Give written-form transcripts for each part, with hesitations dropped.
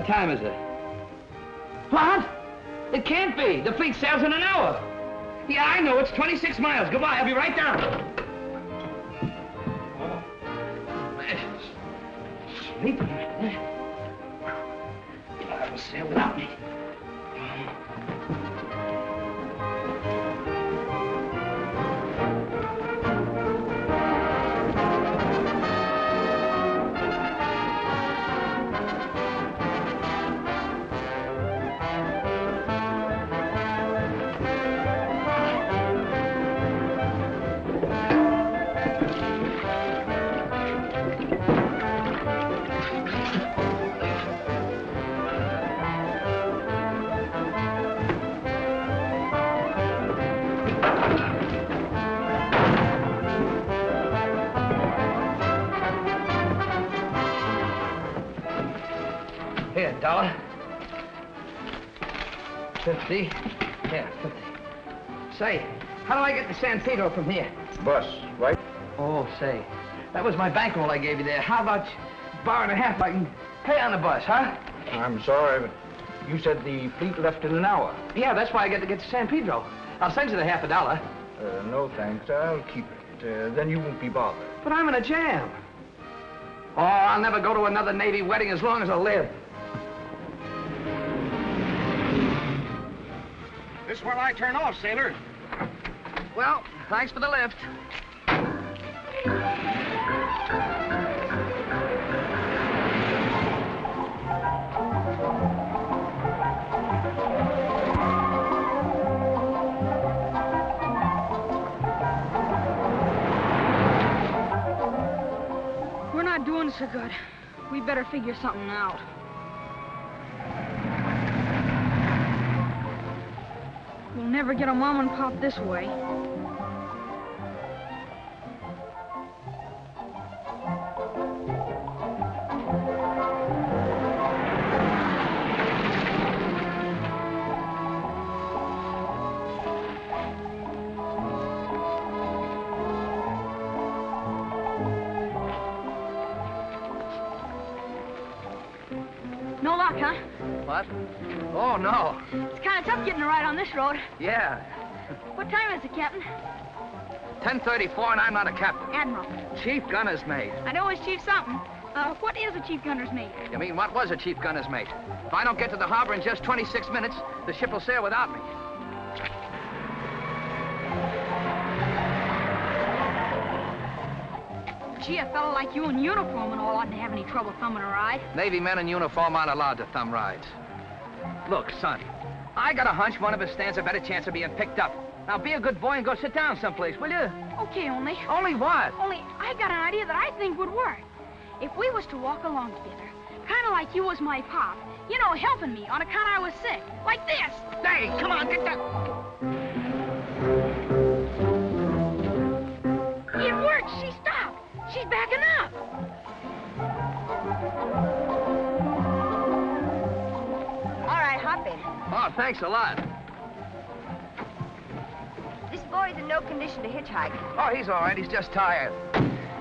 What time is it? What? It can't be. The fleet sails in an hour. Yeah, I know. It's 26 miles. Goodbye. I'll be right down. Oh, man. Sleeping right there. I will sail without me. Here, $1. 50. Yeah, 50. Say, how do I get to San Pedro from here? Bus, right? Oh, say, that was my bankroll I gave you there. How about $1.50 I can pay on the bus, huh? I'm sorry, but you said the fleet left in an hour. Yeah, that's why I got to get to San Pedro. I'll send you the $50. No thanks. I'll keep it. Then you won't be bothered. But I'm in a jam. Oh, I'll never go to another Navy wedding as long as I live. This is where I turn off, sailor. Well, thanks for the lift. We're not doing so good. We better figure something out. We'll never get a mom and pop this way. No luck, huh? What? Oh, no. It's kind of tough getting a ride on this road. Yeah. What time is it, Captain? 10:34, and I'm not a captain. Admiral. Chief Gunner's Mate. I know it's Chief something. What is a Chief Gunner's Mate? You mean, what was a Chief Gunner's Mate? If I don't get to the harbor in just 26 minutes, the ship will sail without me. Gee, a fellow like you in uniform and all oughtn't have any trouble thumbing a ride. Navy men in uniform aren't allowed to thumb rides. Look, son, I got a hunch one of us stands a better chance of being picked up. Now, be a good boy and go sit down someplace, will you? Okay, only. Only what? Only, I got an idea that I think would work. If we was to walk along together, kind of like you was my pop, you know, helping me on account I was sick, like this. Hey, come on, get that. It worked. She stopped. She's backing up. All right, hop in. Oh, thanks a lot. This boy's in no condition to hitchhike. Oh, he's all right. He's just tired.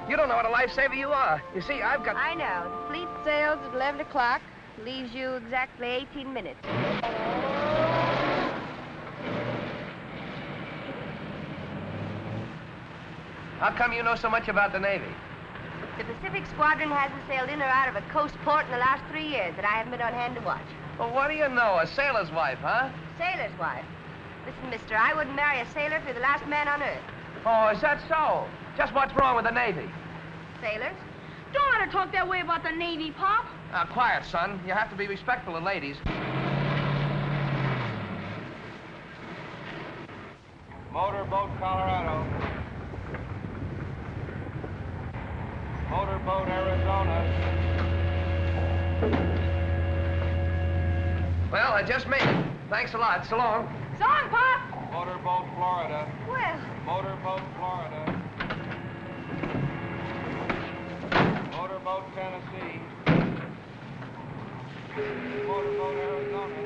You don't know what a lifesaver you are. You see, I've got... I know. The fleet sails at 11 o'clock. Leaves you exactly 18 minutes. How come you know so much about the Navy? The Pacific Squadron hasn't sailed in or out of a coast port in the last 3 years that I haven't been on hand to watch. Well, what do you know? A sailor's wife, huh? Sailor's wife. Listen, mister, I wouldn't marry a sailor if you're the last man on earth. Oh, is that so? Just what's wrong with the Navy? Sailors? Don't let her talk that way about the Navy, Pop. Now, quiet, son. You have to be respectful of ladies. Motorboat, Colorado. Motorboat, Arizona. Well, I just made it. Thanks a lot. So long. So long, Pop. Motorboat, Florida. Well, Motorboat, Florida. Motorboat, Tennessee. Motorboat, Arizona.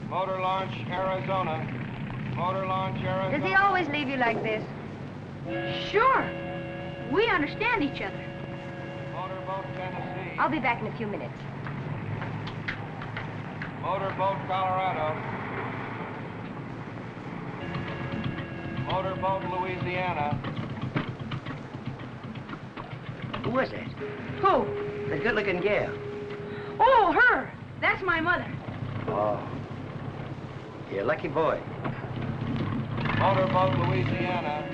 Motor launch, Arizona. Motor launch, Arizona. does he always leave you like this? Sure. We understand each other. Motorboat, Tennessee. I'll be back in a few minutes. Motorboat Colorado. Motorboat Louisiana. Who was that? Who? The good-looking gal. Oh, her. That's my mother. Oh. You're a lucky boy. Motorboat Louisiana.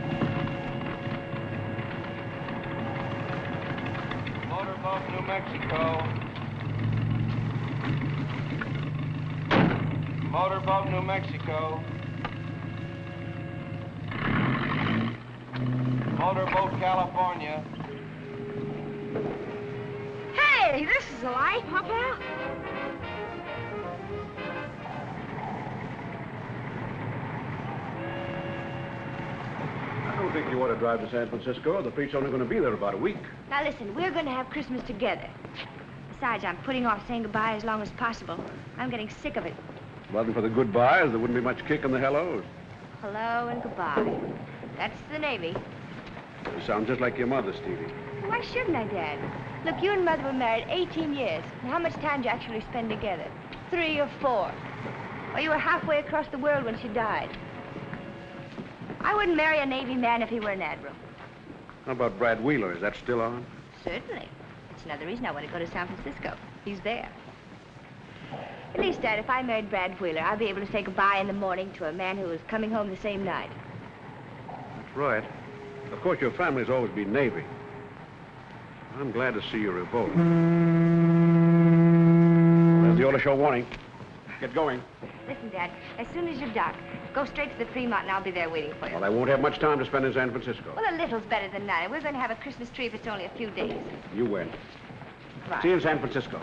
Motorboat New Mexico. Motorboat New Mexico. Motorboat California. Hey, this is a life, huh, pal? I don't think you ought to drive to San Francisco. The fleet's only going to be there about a week. Now listen, we're going to have Christmas together. Besides, I'm putting off saying goodbye as long as possible. I'm getting sick of it. If it wasn't for the goodbyes, there wouldn't be much kick in the hellos. Hello and goodbye. That's the Navy. You sound just like your mother, Stevie. Why shouldn't I, Dad? Look, you and Mother were married 18 years. And how much time did you actually spend together? 3 or 4? Or you were halfway across the world when she died. I wouldn't marry a Navy man if he were an admiral. How about Brad Wheeler? Is that still on? Certainly. It's another reason I want to go to San Francisco. He's there. At least, Dad, if I married Brad Wheeler, I'd be able to say goodbye in the morning to a man who was coming home the same night. That's right. Of course, your family's always been Navy. I'm glad to see you revolt. There's the order show warning. Get going. Listen, Dad, as soon as you dock, go straight to the Fremont and I'll be there waiting for you. Well, I won't have much time to spend in San Francisco. Well, a little's better than none. We're going to have a Christmas tree if it's only a few days. You win. Right. See you in San Francisco.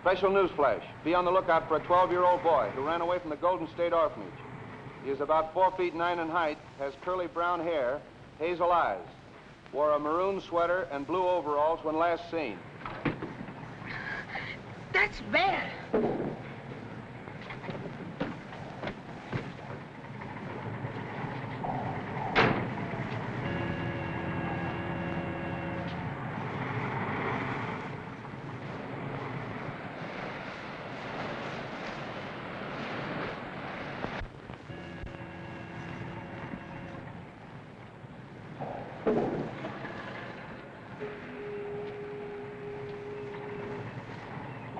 Special news flash. Be on the lookout for a 12-year-old boy who ran away from the Golden State Orphanage. He is about 4 feet 9 in height, has curly brown hair, hazel eyes, wore a maroon sweater and blue overalls when last seen. That's bad.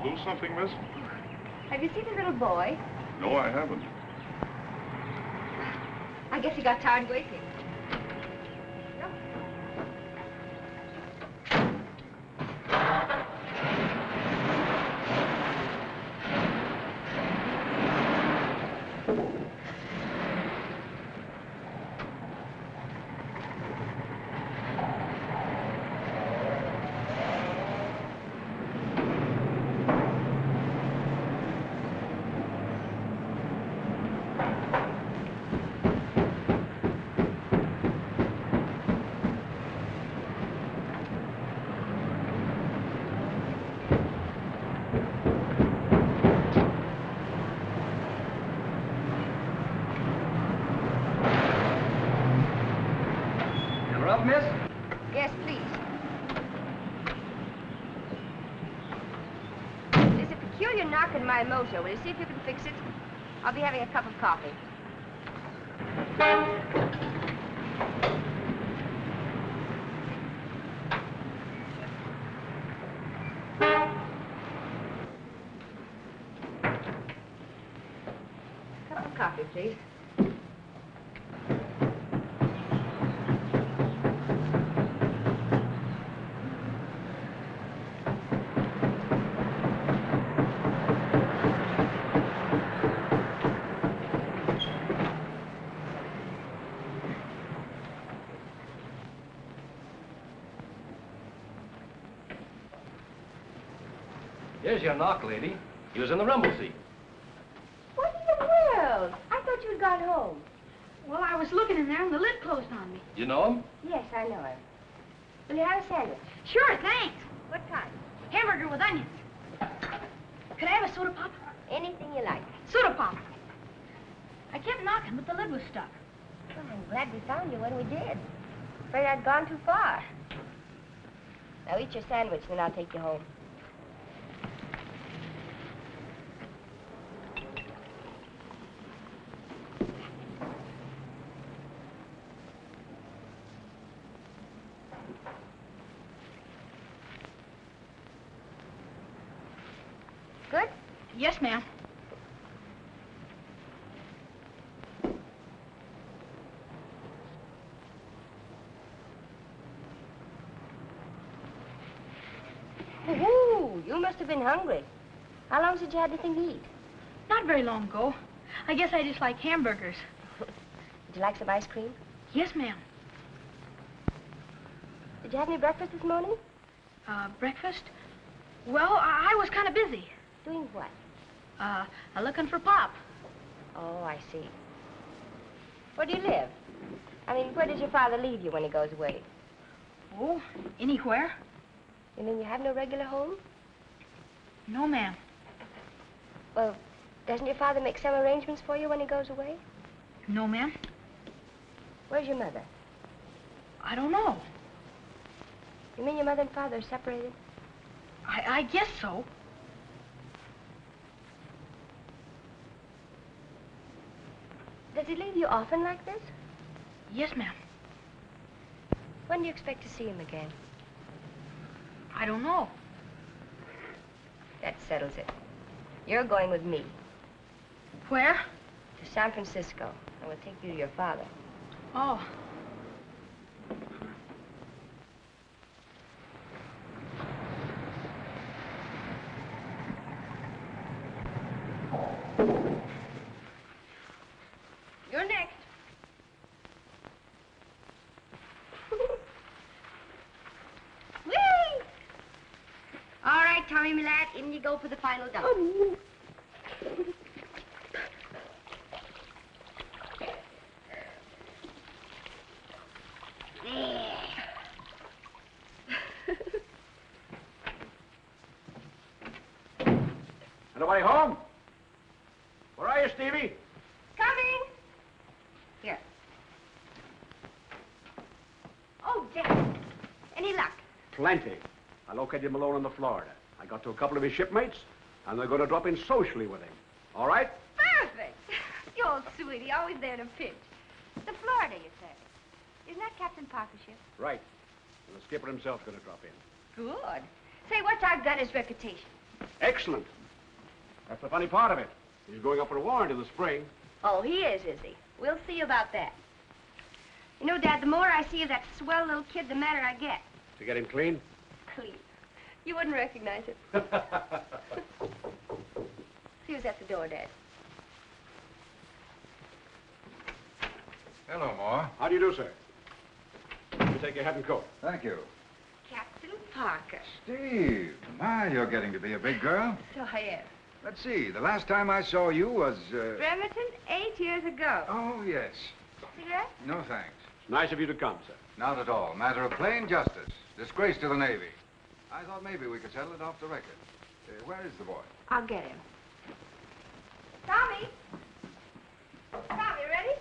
Lose something, miss? Have you seen the little boy? No, I haven't. I guess he got tired waiting. Up, miss? Yes, please. There's a peculiar knock in my motor. Will you see if you can fix it? I'll be having a cup of coffee. Cup of coffee, please. Here's your knock, lady. He was in the rumble seat. What in the world? I thought you'd gone home. Well, I was looking in there and the lid closed on me. You know him? Yes, I know him. Will you have a sandwich? Sure, thanks. What kind? Hamburger with onions. Could I have a soda pop? Anything you like. Soda pop. I kept knocking, but the lid was stuck. Well, I'm glad we found you when we did. Afraid I'd gone too far. Now eat your sandwich, then I'll take you home. Good? Yes, ma'am. Woohoo! You must have been hungry. How long since you had anything to eat? Not very long ago. I guess I just like hamburgers. Would you like some ice cream? Yes, ma'am. Did you have any breakfast this morning? Breakfast? Well, I was kind of busy. Doing what? Looking for Pop. Oh, I see. Where do you live? I mean, where does your father leave you when he goes away? Oh, anywhere? You mean you have no regular home? No, ma'am. Well, doesn't your father make some arrangements for you when he goes away? No, ma'am. Where's your mother? I don't know. You mean your mother and father are separated? I guess so. Does he leave you often like this? Yes, ma'am. When do you expect to see him again? I don't know. That settles it. You're going with me Where? to San Francisco. I will take you to your father. Oh. You're next. Whee! All right, Tommy, my lad, in you go for the final dump. There. Anybody home? Where are you, Stevie? Coming. Here. Oh, Jack. Any luck? Plenty. I located Malone in the Florida. I got to a couple of his shipmates, and they're going to drop in socially with him. All right? Perfect. You old sweetie, always there in a pinch. The Florida, you say? Isn't that Captain Parker's ship? Right. And the skipper himself's going to drop in. Good. Say, what's our gunner's reputation? Excellent. That's the funny part of it. He's going up for a warrant in the spring. Oh, he is he? We'll see about that. You know, Dad, the more I see of that swell little kid, the madder I get. To get him clean? Clean. You wouldn't recognize it. See who's at the door, Dad. Hello, Ma. How do you do, sir? Let me take your hat and coat. Thank you. Captain Parker. Steve, my, you're getting to be a big girl. So I am. Let's see, the last time I saw you was, Bremerton, 8 years ago. Oh, yes. Cigarette? No, thanks. It's nice of you to come, sir. Not at all. Matter of plain justice. Disgrace to the Navy. I thought maybe we could settle it off the record. Where is the boy? I'll get him. Tommy! Tommy, ready?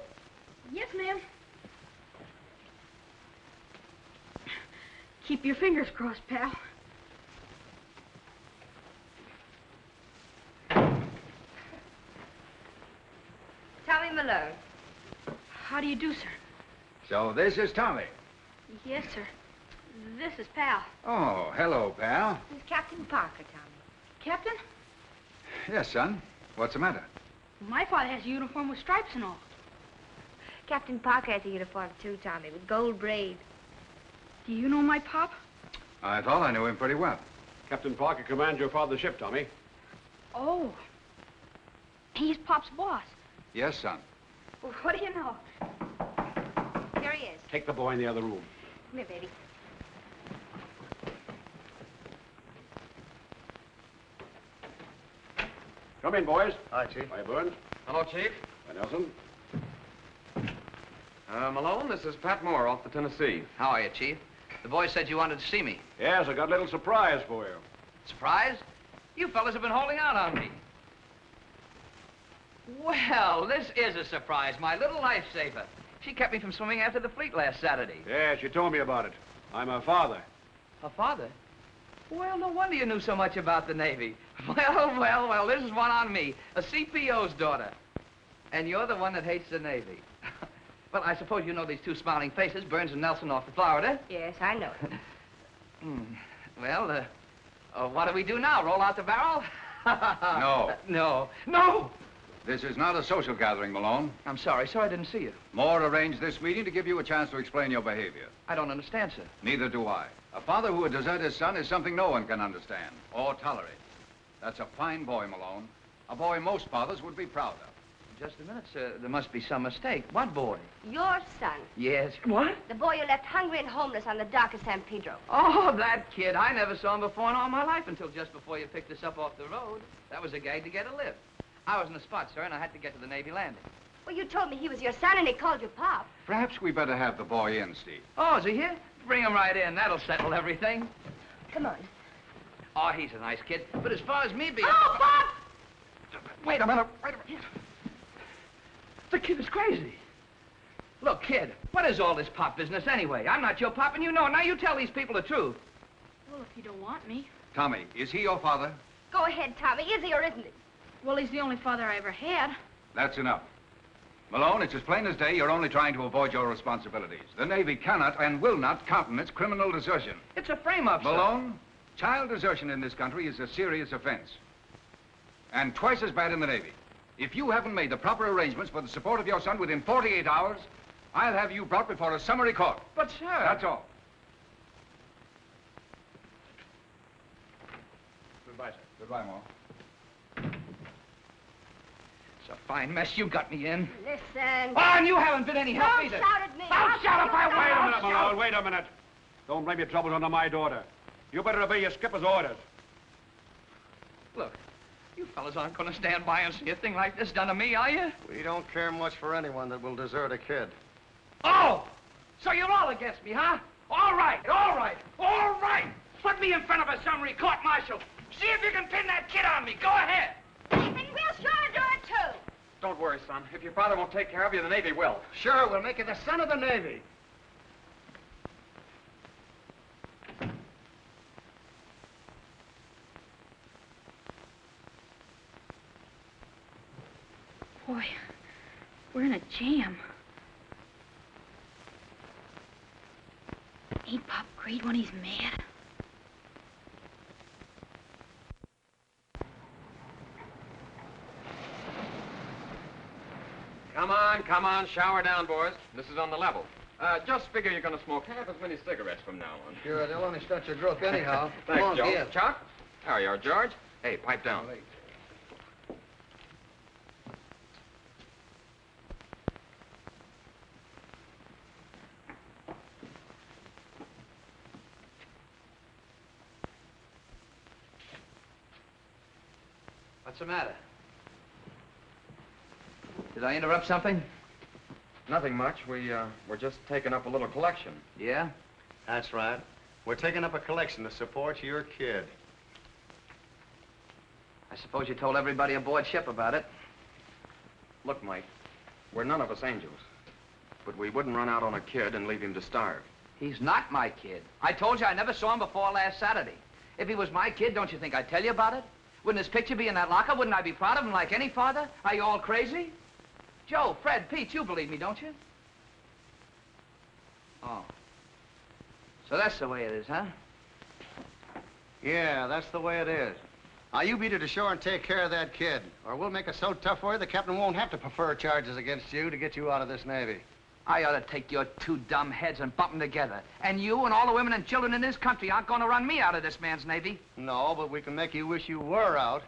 Yes, ma'am. Keep your fingers crossed, pal. Tommy Malone. How do you do, sir? So this is Tommy. Yes, sir. This is Pal. Oh, hello, pal. He's Captain Parker, Tommy. Captain? Yes, son. What's the matter? My father has a uniform with stripes and all. Captain Parker has a uniform, too, Tommy, with gold braid. Do you know my pop? I thought I knew him pretty well. Captain Parker commands your father's ship, Tommy. Oh. He's Pop's boss. Yes, son. Well, what do you know? Here he is. Take the boy in the other room. Come here, baby. Come in, boys. Hi, Chief. Hi, Burns. Hello, Chief. Hi, Nelson. Malone, this is Pat Moore off the Tennessee. How are you, Chief? The boy said you wanted to see me. Yes, I got a little surprise for you. Surprise? You fellas have been holding out on me. Well, this is a surprise. My little lifesaver. She kept me from swimming after the fleet last Saturday. Yeah, she told me about it. I'm her father. Her father? Well, no wonder you knew so much about the Navy. Well, this is one on me. A CPO's daughter. And you're the one that hates the Navy. Well, I suppose you know these two smiling faces, Burns and Nelson off of Florida. Yes, I know. Well, what do we do now? Roll out the barrel? No. No! This is not a social gathering, Malone. I'm sorry, sir. I didn't see you. Moore arranged this meeting to give you a chance to explain your behavior. I don't understand, sir. Neither do I. A father who would desert his son is something no one can understand or tolerate. That's a fine boy, Malone. A boy most fathers would be proud of. Just a minute, sir. There must be some mistake. What boy? Your son. Yes. What? The boy you left hungry and homeless on the dock of San Pedro. Oh, that kid. I never saw him before in all my life until just before you picked us up off the road. That was a gag to get a lift. I was in the spot, sir, and I had to get to the Navy landing. Well, you told me he was your son and he called you Pop. Perhaps we better have the boy in, Steve. Oh, is he here? Bring him right in. That'll settle everything. Come on. Oh, he's a nice kid. But as far as me being... Oh, Pop! Wait a minute. The kid is crazy. Look, kid, what is all this pop business anyway? I'm not your pop, and you know it. Now you tell these people the truth. Well, if you don't want me. Tommy, is he your father? Go ahead, Tommy. Is he or isn't he? Well, he's the only father I ever had. That's enough. Malone, it's as plain as day you're only trying to avoid your responsibilities. The Navy cannot and will not countenance criminal desertion. It's a frame-up, sir. Malone, child desertion in this country is a serious offense. And twice as bad in the Navy. If you haven't made the proper arrangements for the support of your son within 48 hours, I'll have you brought before a summary court. But, sir... That's all. Goodbye, sir. Goodbye, Moore. It's a fine mess you got me in. Listen. Oh, and you haven't been any help Don't either. shout at me. I'll shout if I Wait a want. minute, Malone. Wait a minute. Don't blame your troubles on my daughter. You better obey your skipper's orders. Look, you fellas aren't going to stand by and see a thing like this done to me, are you? We don't care much for anyone that will desert a kid. Oh! So you're all against me, huh? All right. Put me in front of a summary court-martial. See if you can pin that kid on me. Go ahead. And we'll sure do it, too. Don't worry, son. If your father won't take care of you, the Navy will. Sure, we'll make you the son of the Navy. Boy, we're in a jam. Ain't Pop great when he's mad? Come on, shower down, boys. This is on the level. Just figure you're going to smoke half as many cigarettes from now on. Sure, they'll only start your growth anyhow. Thanks, Come on, Joe. give. Chuck? There you are, George. Hey, pipe down. What's the matter? Did I interrupt something? Nothing much. We're just taking up a little collection. Yeah? That's right. We're taking up a collection to support your kid. I suppose you told everybody aboard ship about it. Look, Mike, we're none of us angels. But we wouldn't run out on a kid and leave him to starve. He's not my kid. I told you I never saw him before last Saturday. If he was my kid, don't you think I'd tell you about it? Wouldn't his picture be in that locker? Wouldn't I be proud of him like any father? Are you all crazy? Joe, Fred, Pete, you believe me, don't you? Oh. So that's the way it is, huh? Yeah, that's the way it is. Now, you beat it ashore and take care of that kid, or we'll make it so tough for you the captain won't have to prefer charges against you to get you out of this Navy. I ought to take your two dumb heads and bump them together. And you and all the women and children in this country aren't going to run me out of this man's Navy. No, but we can make you wish you were out.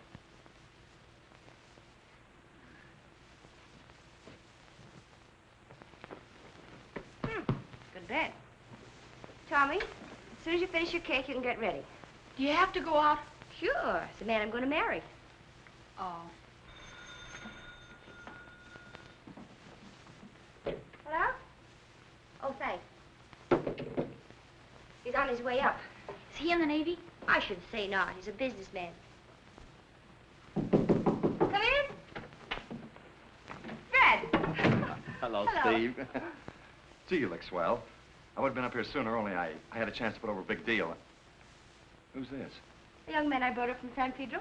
Good bed. Tommy, as soon as you finish your cake, you can get ready. Do you have to go out? Sure. It's the man I'm going to marry. Oh. Hello? Oh, thanks. He's on his way up. Is he in the Navy? I should say not. He's a businessman. Come in. Fred. Hello, Hello. Steve. Gee, you look swell. I would have been up here sooner, only I had a chance to put over a big deal. Who's this? A young man I brought up from San Pedro.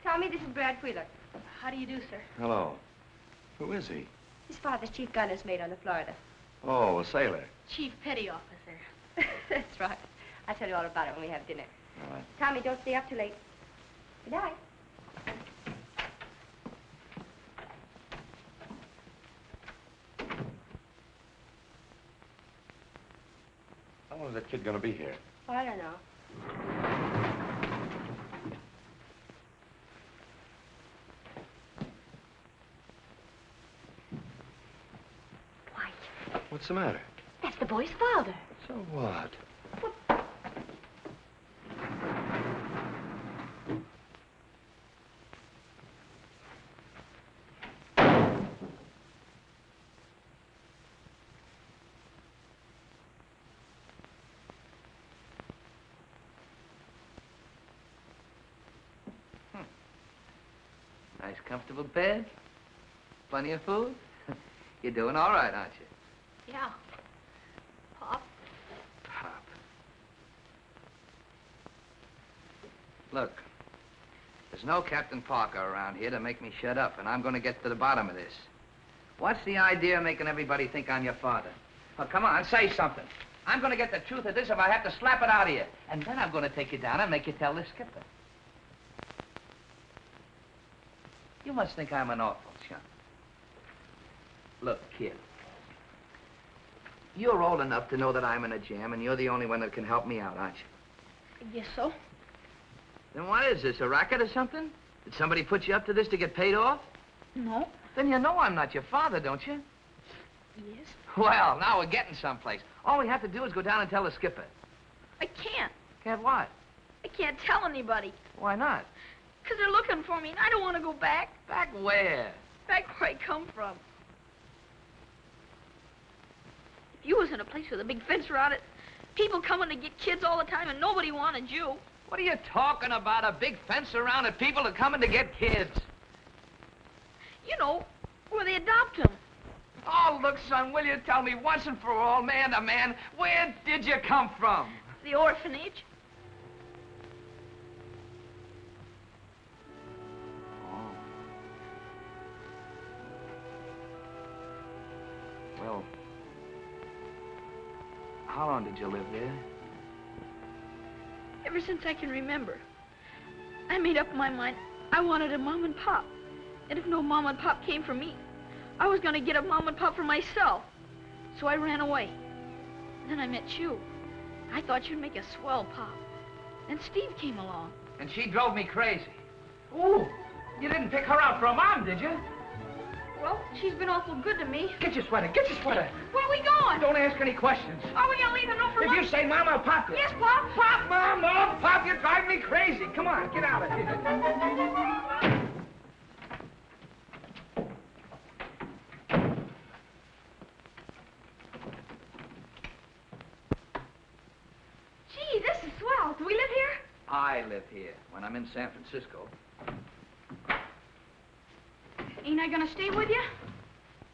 Tommy, this is Brad Wheeler. How do you do, sir? Hello. Who is he? His father's chief gunner's mate on the Florida. Oh, a sailor. Chief Petty Officer. That's right. I'll tell you all about it when we have dinner. All right. Tommy, don't stay up too late. Good night. How long is that kid gonna be here? Oh, I don't know. What's the matter? That's the boy's father. So what? Nice, comfortable bed. Plenty of food. You're doing all right, aren't you? Yeah. Pop? Pop. Look, there's no Captain Parker around here to make me shut up, and I'm going to get to the bottom of this. What's the idea of making everybody think I'm your father? Oh, come on, say something. I'm going to get the truth of this if I have to slap it out of you. And then I'm going to take you down and make you tell the skipper. You must think I'm an awful chump. Look, kid. You're old enough to know that I'm in a jam, and you're the only one that can help me out, aren't you? I guess so. Then what is this, a racket or something? Did somebody put you up to this to get paid off? No. Then you know I'm not your father, don't you? Yes. Well, now we're getting someplace. All we have to do is go down and tell the skipper. I can't. Can't what? I can't tell anybody. Why not? Because they're looking for me, and I don't want to go back. Back where? Back where I come from. If you was in a place with a big fence around it, people coming to get kids all the time, and nobody wanted you. What are you talking about? A big fence around it? People are coming to get kids. You know, where they adopt them. Oh, look, son, will you tell me once and for all, man to man, where did you come from? The orphanage. Oh. Well, how long did you live there? Ever since I can remember. I made up my mind I wanted a mom and pop. And if no mom and pop came for me, I was going to get a mom and pop for myself. So I ran away. Then I met you. I thought you'd make a swell pop. Then Steve came along. And she drove me crazy. Ooh, you didn't pick her out for a mom, did you? Well, she's been awful good to me. Get your sweater, get your sweater. Where are we going? Don't ask any questions. Are we going to leave a note for Mom? If you say Mom, I'll pop you. Yes, Pop. Pop, Mom, no, Pop, you're driving me crazy. Come on, get out of here. Gee, this is swell. Do we live here? I live here when I'm in San Francisco. Ain't I going to stay with you?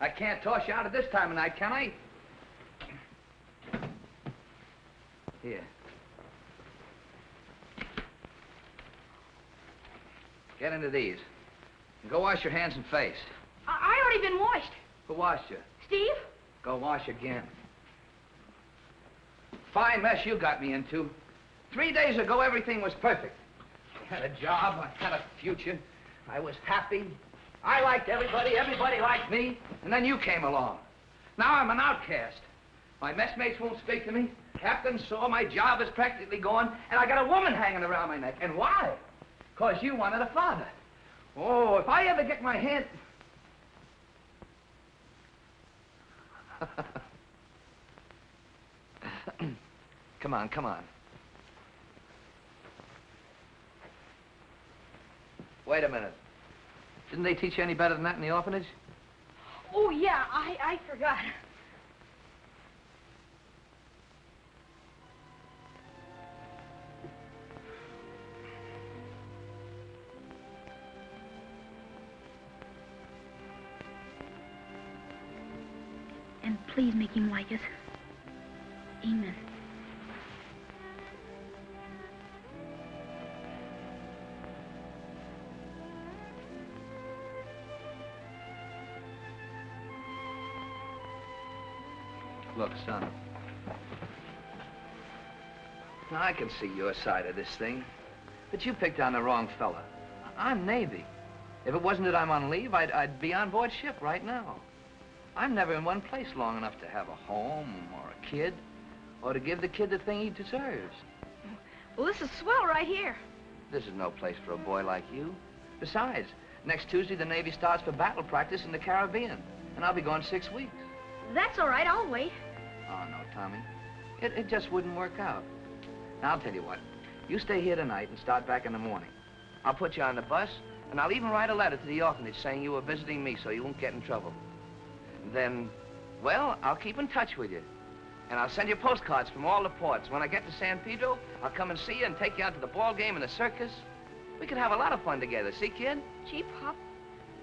I can't toss you out at this time of night, can I? Here. Get into these. And go wash your hands and face. I already been washed. Who washed you? Steve? Go wash again. Fine mess you got me into. 3 days ago, everything was perfect. I had a job, I had a future. I was happy. I liked everybody, everybody liked me, and then you came along. Now I'm an outcast. My messmates won't speak to me. Captain saw my job is practically gone, and I got a woman hanging around my neck. And why? Because you wanted a father. Oh, if I ever get my hand... Come on, come on. Wait a minute. Didn't they teach you any better than that in the orphanage? Oh, yeah, I forgot. And Please make him like us. Amen. Look, son. Now, I can see your side of this thing, but you picked on the wrong fella. I'm Navy. If it wasn't that I'm on leave, I'd be on board ship right now. I'm never in one place long enough to have a home or a kid, or to give the kid the thing he deserves. Well, this is swell right here. This is no place for a boy like you. Besides, next Tuesday, the Navy starts for battle practice in the Caribbean, and I'll be gone 6 weeks. That's all right, I'll wait. Oh, no, Tommy. It just wouldn't work out. Now, I'll tell you what. You stay here tonight and start back in the morning. I'll put you on the bus, and I'll even write a letter to the orphanage saying you were visiting me so you won't get in trouble. Then, well, I'll keep in touch with you. And I'll send you postcards from all the ports. When I get to San Pedro, I'll come and see you and take you out to the ball game and the circus. We could have a lot of fun together, see, kid? Gee, Pop,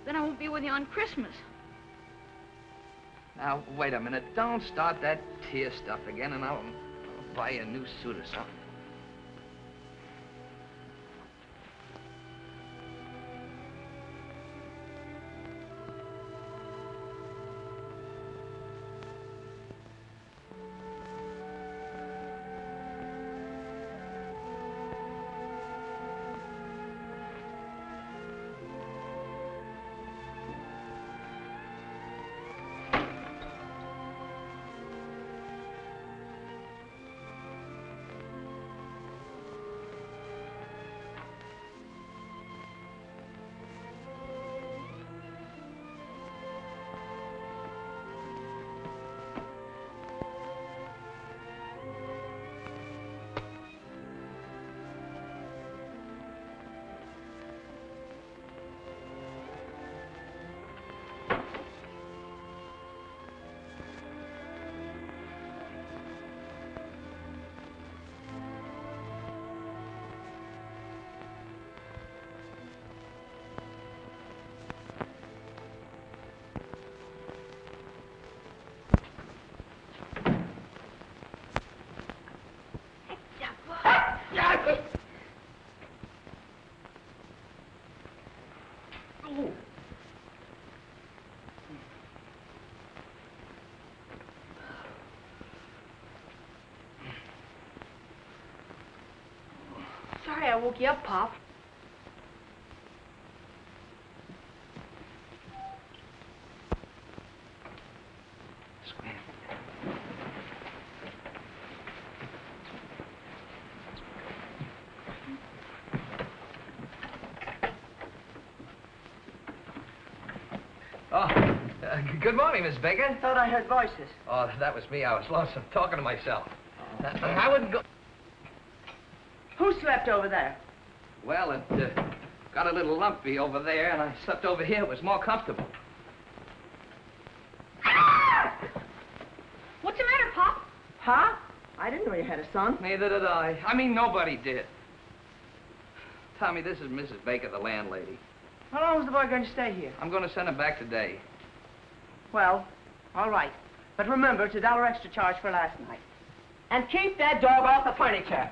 then I won't be with you on Christmas. Now, wait a minute. Don't start that tear stuff again, and I'll buy you a new suit or something. Sorry I woke you up, Pop. Good morning, Miss Baker. Thought I heard voices. Oh, that was me. I was lonesome talking to myself. I wouldn't go... Who slept over there? Well, it got a little lumpy over there, and I slept over here. It was more comfortable. What's the matter, Pop? Huh? I didn't know you had a son. Neither did I. I mean, nobody did. Tommy, this is Mrs. Baker, the landlady. How long is the boy going to stay here? I'm going to send him back today. Well, all right. But remember, it's $1 extra charge for last night. And keep that dog off the furniture.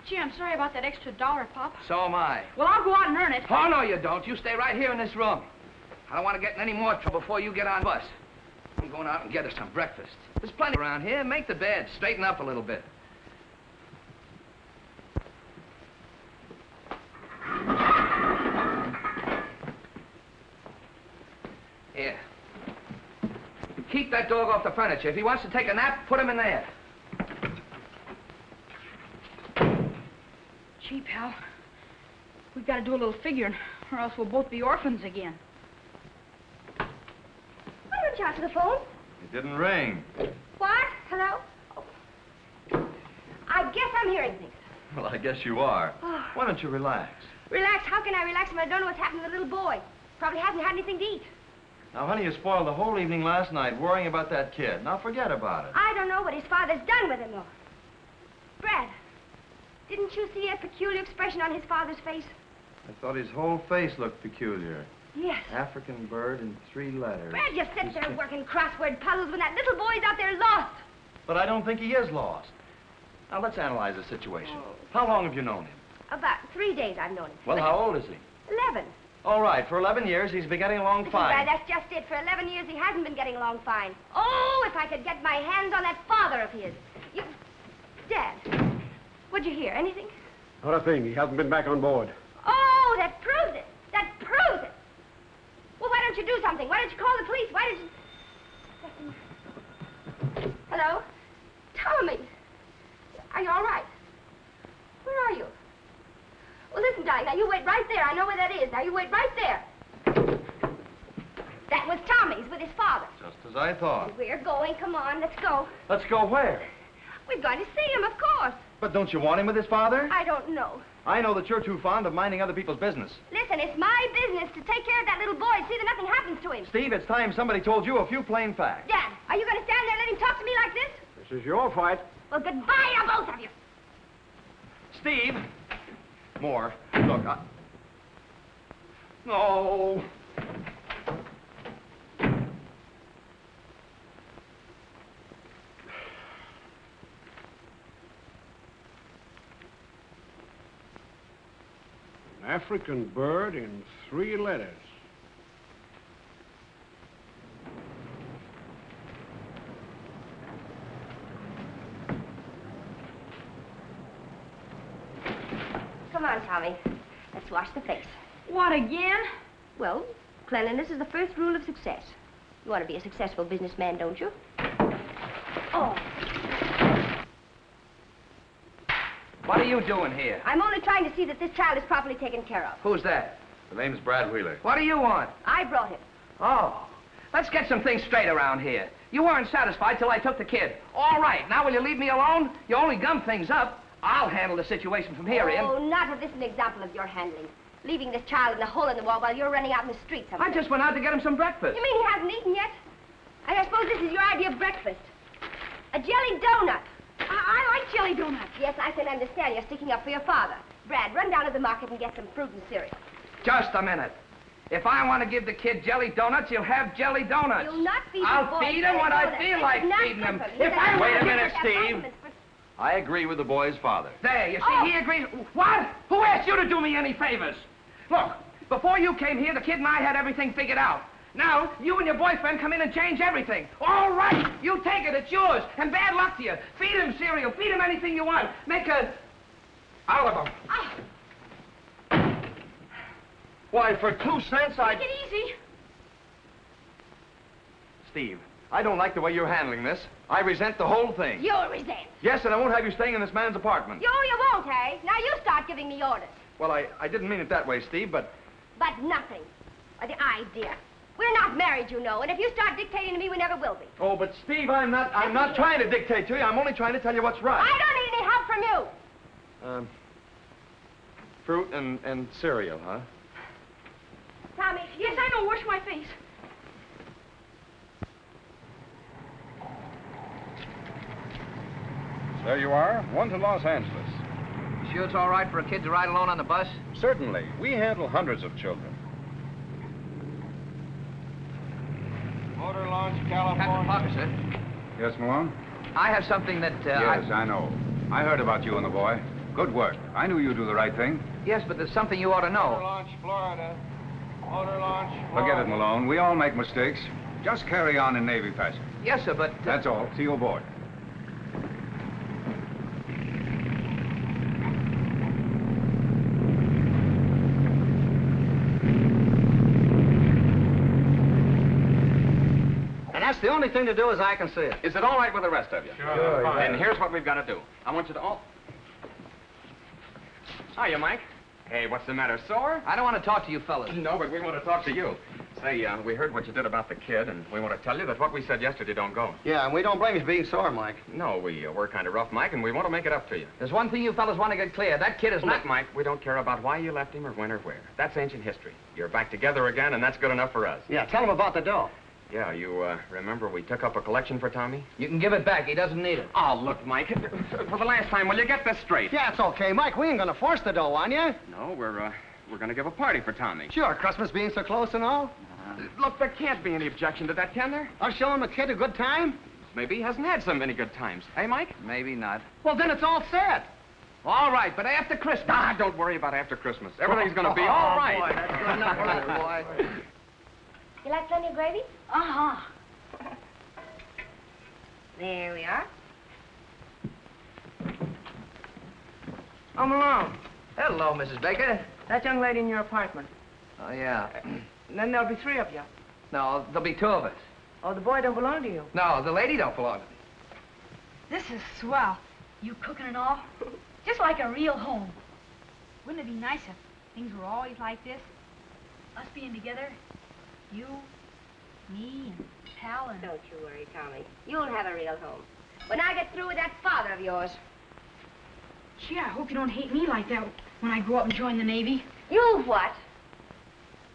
Gee, I'm sorry about that extra $1, Pop. So am I. Well, I'll go out and earn it. Oh, no, you don't. You stay right here in this room. I don't want to get in any more trouble before you get on the bus. I'm going out and get us some breakfast. There's plenty around here. Make the bed. Straighten up a little bit. Here. Keep that dog off the furniture. If he wants to take a nap, put him in there. Gee, pal, we've got to do a little figuring, or else we'll both be orphans again. Why don't you answer the phone? It didn't ring. What? Hello? Oh. I guess I'm hearing things. Well, I guess you are. Oh. Why don't you relax? Relax? How can I relax when I don't know what's happening to the little boy? Probably hasn't had anything to eat. Now, honey, you spoiled the whole evening last night worrying about that kid. Now, forget about it. I don't know what his father's done with him, though. Brad, didn't you see a peculiar expression on his father's face? I thought his whole face looked peculiar. Yes. African bird in 3 letters. Brad, you sit there working crossword puzzles when that little boy's out there lost. But I don't think he is lost. Now, let's analyze the situation. How long have you known him? About 3 days I've known him. Well, how old is he? 11. All right, for 11 years, he's been getting along fine. Brad, that's just it. For 11 years, he hasn't been getting along fine. Oh, if I could get my hands on that father of his. You... Dad, what'd you hear? Anything? Not a thing. He hasn't been back on board. Oh, that proves it. That proves it. Well, why don't you do something? Why don't you call the police? Why don't you... Hello? Tommy. Are you all right? Where are you? Well, listen, darling, now you wait right there. I know where that is. Now you wait right there. That was Tommy's with his father. Just as I thought. We're going. Come on, let's go. Let's go where? We're going to see him, of course. But don't you want him with his father? I don't know. I know that you're too fond of minding other people's business. Listen, it's my business to take care of that little boy and see that nothing happens to him. Steve, it's time somebody told you a few plain facts. Dad, are you going to stand there and let him talk to me like this? This is your fight. Well, goodbye to both of you. Steve! More. Look, No! An African bird in 3 letters. Come on, Tommy. Let's wash the face. What, again? Well, cleanliness is the first rule of success. You want to be a successful businessman, don't you? Oh. What are you doing here? I'm only trying to see that this child is properly taken care of. Who's that? The name's Brad Wheeler. What do you want? I brought him. Oh, let's get some things straight around here. You weren't satisfied till I took the kid. All right, now will you leave me alone? You only gum things up. I'll handle the situation from here in. Oh, not if this is an example of your handling. Leaving this child in a hole in the wall while you're running out in the streets. I just went out to get him some breakfast. You mean he hasn't eaten yet? I suppose this is your idea of breakfast. A jelly donut. I like jelly donuts. Yes, I can understand you're sticking up for your father. Brad, run down to the market and get some fruit and cereal. Just a minute. If I want to give the kid jelly donuts, he'll have jelly donuts. You'll not feed I'll the boy feed him when I feel like feeding him. If I Wait a want minute, to... Steve. I agree with the boy's father. There, you see, he agrees. What? Who asked you to do me any favors? Look, before you came here, the kid and I had everything figured out. Now, you and your boyfriend come in and change everything. All right, you take it, it's yours. And bad luck to you. Feed him cereal, feed him anything you want. Make a... out of him. Why, for 2 cents, Take it easy. Steve, I don't like the way you're handling this. I resent the whole thing. You'll resent. Yes, and I won't have you staying in this man's apartment. You won't, eh? Now you start giving me orders. Well, I didn't mean it that way, Steve, but... But nothing. Or the idea. We're not married, you know, and if you start dictating to me, we never will be. Oh, but Steve, I'm not trying to dictate to you. I'm only trying to tell you what's right. I don't need any help from you. Fruit and cereal, huh? Tommy. Yes, I know. Wash my face. There you are. One to Los Angeles. You sure it's all right for a kid to ride alone on the bus? Certainly. We handle hundreds of children. Motor launch, California. Captain Parker, sir. Yes, Malone? I have something that, Yes, I know. I heard about you and the boy. Good work. I knew you'd do the right thing. Yes, but there's something you ought to Motor know. launch, Florida. Motor launch, Florida. Forget it, Malone. We all make mistakes. Just carry on in Navy fashion. Yes, sir, but... That's all. See you aboard. That's the only thing to do as I can see it. Is it all right with the rest of you? Sure. And here's what we've got to do. I want you to all... Hiya, Mike. Hey, what's the matter, sore? I don't want to talk to you fellas. No, but we want to talk to you. Say, we heard what you did about the kid, and we want to tell you that what we said yesterday don't go. Yeah, and we don't blame you for being sore, Mike. No, we were kind of rough, Mike, and we want to make it up to you. There's one thing you fellas want to get clear. That kid is not... Look, Mike, we don't care about why you left him or when or where. That's ancient history. You're back together again, and that's good enough for us. Yeah, tell him about the dough. Yeah, you remember we took up a collection for Tommy? You can give it back. He doesn't need it. Oh, look, Mike, for the last time, will you get this straight? Yeah, it's okay, Mike. We ain't gonna force the dough on you. No, we're we're going to give a party for Tommy. Sure, Christmas being so close and all. Look, there can't be any objection to that, can there? I'll show him a kid a good time. Maybe he hasn't had so many good times. Eh, Mike? Maybe not. Well, then it's all set. All right, but after Christmas. Ah, don't worry about after Christmas. Everything's going to be all right. Boy, that's good enough for you, boy. You like plenty of gravy? Uh-huh. There we are. Oh, Malone, Hello, Mrs. Baker. that young lady in your apartment. Oh, yeah. And then there'll be 3 of you. No, there'll be 2 of us. Oh, the boy don't belong to you. No, the lady don't belong to me. This is swell. You cooking and all? Just like a real home. Wouldn't it be nice if things were always like this? Us being together, you, me, and Pal, and... Don't you worry, Tommy. You'll have a real home. When I get through with that father of yours. Gee, I hope you don't hate me like that when I grow up and join the Navy. You what?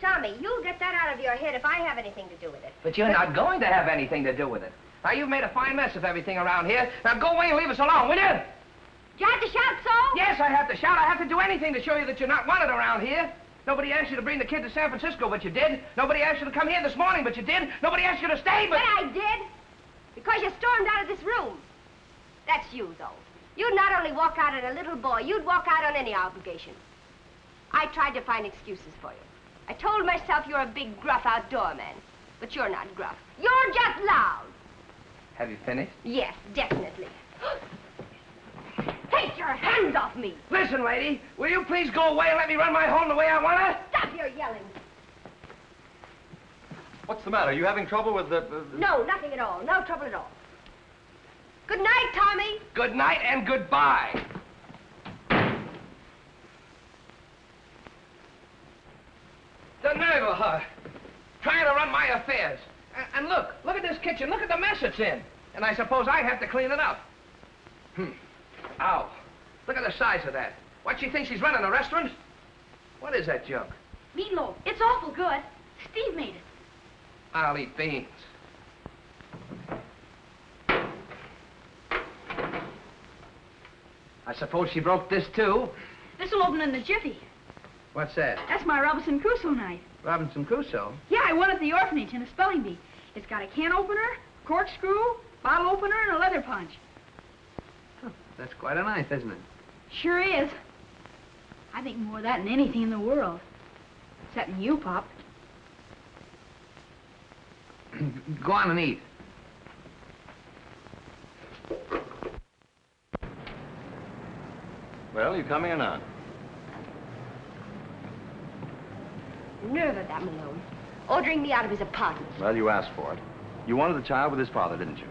Tommy, you'll get that out of your head if I have anything to do with it. But you're not going to have anything to do with it. Now, you've made a fine mess of everything around here. Now, go away and leave us alone, will you? You have to shout so? Yes, I have to shout. I have to do anything to show you that you're not wanted around here. Nobody asked you to bring the kid to San Francisco, but you did. Nobody asked you to come here this morning, but you did. Nobody asked you to stay, but... But I did. Because you stormed out of this room. That's you, though. You'd not only walk out on a little boy, you'd walk out on any obligation. I tried to find excuses for you. I told myself you're a big, gruff outdoor man. But you're not gruff. You're just loud. Have you finished? Yes, definitely. Take your hands off me. Listen, lady, will you please go away and let me run my home the way I want to? Stop your yelling. What's the matter? Are you having trouble with the... No, nothing at all. No trouble at all. Good night, Tommy. Good night and goodbye. The nerve of her, trying to run my affairs. And look at this kitchen. Look at the mess it's in. And I suppose I have to clean it up. Ow. Look at the size of that. What, she thinks she's running a restaurant? What is that junk? Meatloaf. It's awful good. Steve made it. I'll eat beans. I suppose she broke this, too. This'll open in the jiffy. What's that? That's my Robinson Crusoe knife. Robinson Crusoe? Yeah, I won at the orphanage in a spelling bee. It's got a can opener, corkscrew, bottle opener, and a leather punch. Huh, that's quite a knife, isn't it? Sure is. I think more of that than anything in the world. Except you, Pop. Go on and eat. Well, you coming or not? Nerve of that Malone. Ordering me out of his apartment. Well, you asked for it. You wanted the child with his father, didn't you?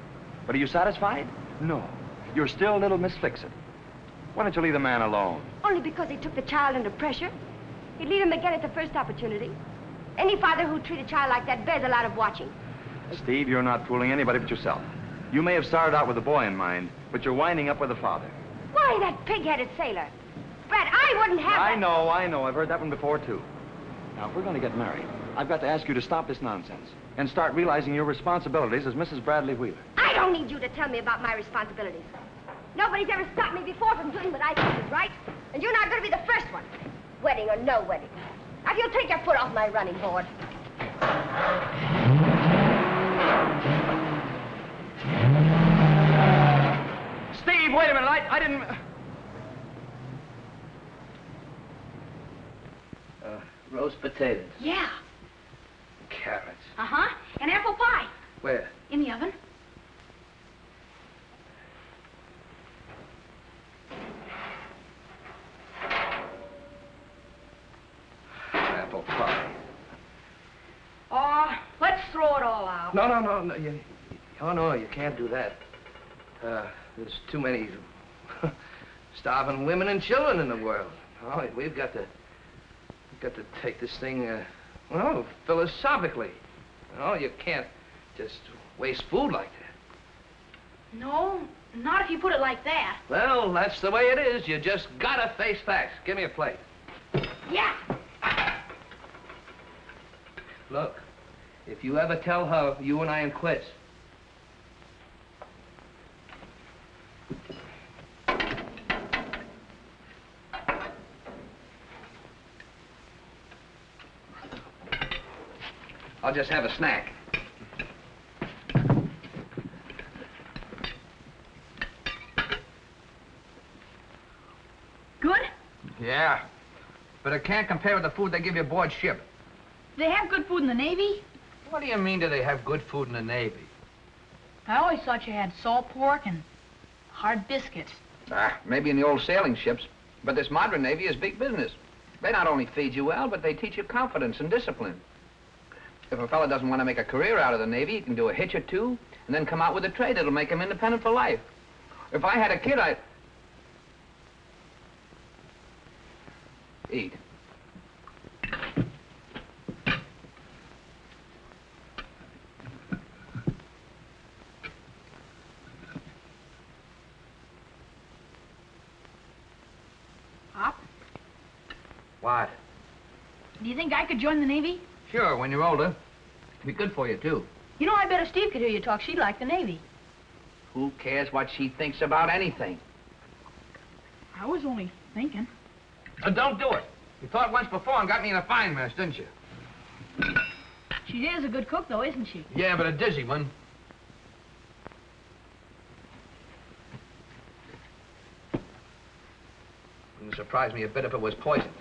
But are you satisfied? No. You're still little Miss Fix-It. Why don't you leave the man alone? Only because he took the child under pressure. He'd leave him again at the first opportunity. Any father who'd treat a child like that bears a lot of watching. Steve, you're not fooling anybody but yourself. You may have started out with a boy in mind, but you're winding up with a father. Why, that pig-headed sailor. Brad, I wouldn't have I that. know. I've heard that one before, too. Now, if we're going to get married, I've got to ask you to stop this nonsense and start realizing your responsibilities as Mrs. Bradley Wheeler. I don't need you to tell me about my responsibilities. Nobody's ever stopped me before from doing what I think is right, and you're not going to be the first one. Wedding or no wedding. Now, if you'll take your foot off my running board. Steve, wait a minute. I didn't... roast potatoes. Yeah. Carrots. Uh-huh. And apple pie. Where? In the oven. Apple pie. Oh, let's throw it all out. No. Oh, no, you can't do that. There's too many starving women and children in the world. Oh, we've got to take this thing, well, philosophically. Oh, you can't just waste food like that. No, not if you put it like that. Well, that's the way it is. You just gotta face facts. Give me a plate. Yeah. Look, if you ever tell her you and I am quits, I'll just have a snack. Good? Yeah, but it can't compare with the food they give you aboard ship. Do they have good food in the Navy? What do you mean, do they have good food in the Navy? I always thought you had salt pork and hard biscuits. Maybe in the old sailing ships, but this modern Navy is big business. They not only feed you well, but they teach you confidence and discipline. If a fella doesn't want to make a career out of the Navy, he can do a hitch or two, and then come out with a trade that'll make him independent for life. If I had a kid, I'd... Eat. Pop, What? do you think I could join the Navy? Sure, when you're older. Be good for you, too. You know, I bet if Steve could hear you talk, she'd like the Navy. Who cares what she thinks about anything? I was only thinking. Don't do it. You thought once before and got me in a fine mess, didn't you? She is a good cook, though, isn't she? Yeah, but a dizzy one. Wouldn't surprise me a bit if it was poisoned.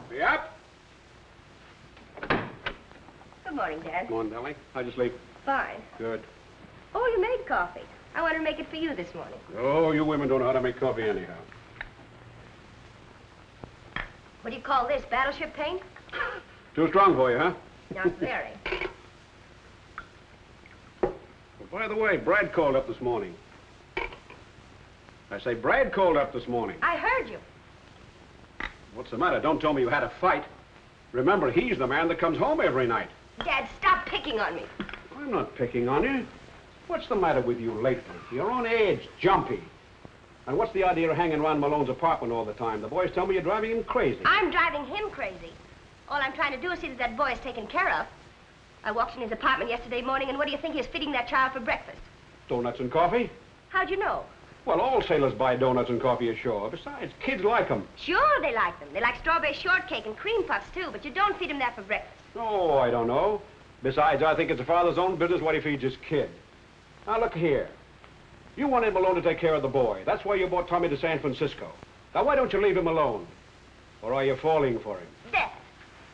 Be up. Good morning, Dad. Morning, Nellie. How'd you sleep? Fine. Good. Oh, you made coffee. I wanted to make it for you this morning. Oh, you women don't know how to make coffee anyhow. What do you call this, battleship paint? Too strong for you, huh? Not very. Well, by the way, Brad called up this morning. I say, Brad called up this morning. I heard you. What's the matter? Don't tell me you had a fight. Remember, he's the man that comes home every night. Dad, stop picking on me. I'm not picking on you. What's the matter with you lately? You're on edge, jumpy. And what's the idea of hanging around Malone's apartment all the time? The boys tell me you're driving him crazy. I'm driving him crazy. All I'm trying to do is see that that boy is taken care of. I walked in his apartment yesterday morning, and what do you think he was feeding that child for breakfast? Donuts and coffee? How'd you know? Well, all sailors buy donuts and coffee ashore. Besides, kids like them. Sure, they like them. They like strawberry shortcake and cream puffs, too, but you don't feed them that for breakfast. Oh, I don't know. Besides, I think it's a father's own business what he feeds his kid. Now, look here. You wanted Malone to take care of the boy. That's why you brought Tommy to San Francisco. Now, why don't you leave him alone? Or are you falling for him? Dad,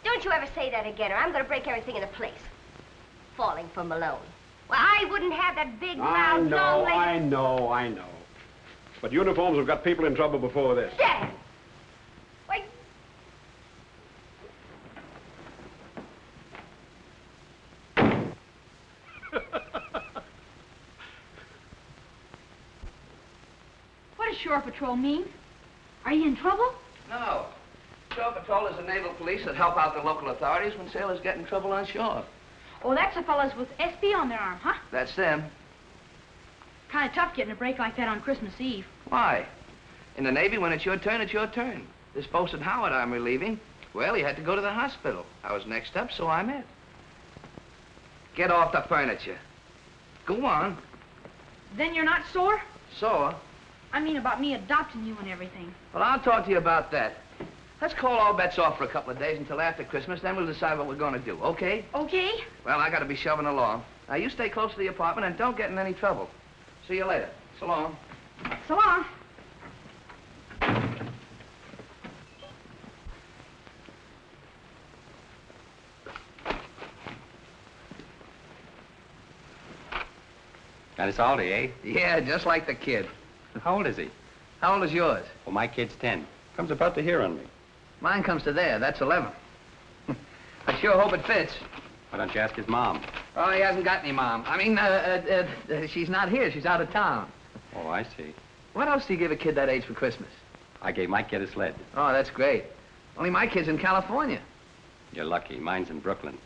don't you ever say that again, or I'm going to break everything into place. Falling for Malone. Well, I wouldn't have that big, loud, long-legged... I know. But uniforms have got people in trouble before this. Dad! Wait. What does Shore Patrol mean? Are you in trouble? No. Shore Patrol is the naval police that help out the local authorities when sailors get in trouble on shore. Oh, that's the fellas with SB on their arm, huh? That's them. Kind of tough getting a break like that on Christmas Eve. Why? In the Navy, when it's your turn, it's your turn. This posted Howard I'm relieving, well, he had to go to the hospital. I was next up, so I'm it. Get off the furniture. Go on. Then you're not sore? Sore? I mean about me adopting you and everything. Well, I'll talk to you about that. Let's call all bets off for a couple of days until after Christmas, then we'll decide what we're going to do, okay? Okay. Well, I got to be shoving along. Now, you stay close to the apartment and don't get in any trouble. See you later. So long. So long. Got his Aldi, eh? Yeah, just like the kid. How old is he? How old is yours? Well, my kid's 10. Comes about to here on me. Mine comes to there. That's 11. I sure hope it fits. Why don't you ask his mom? Oh, he hasn't got any mom. I mean, she's not here. She's out of town. Oh, I see. What else do you give a kid that age for Christmas? I gave my kid a sled. Oh, that's great. Only my kid's in California. You're lucky. Mine's in Brooklyn.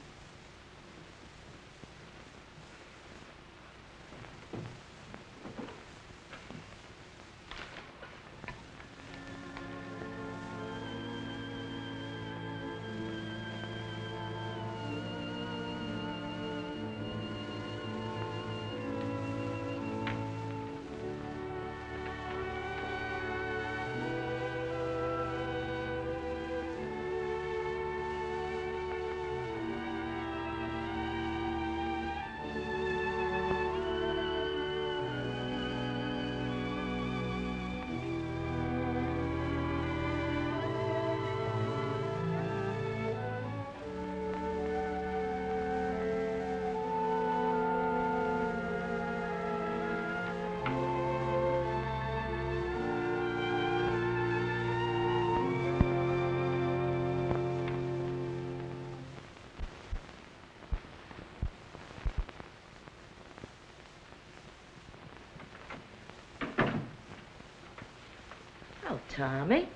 Tommy?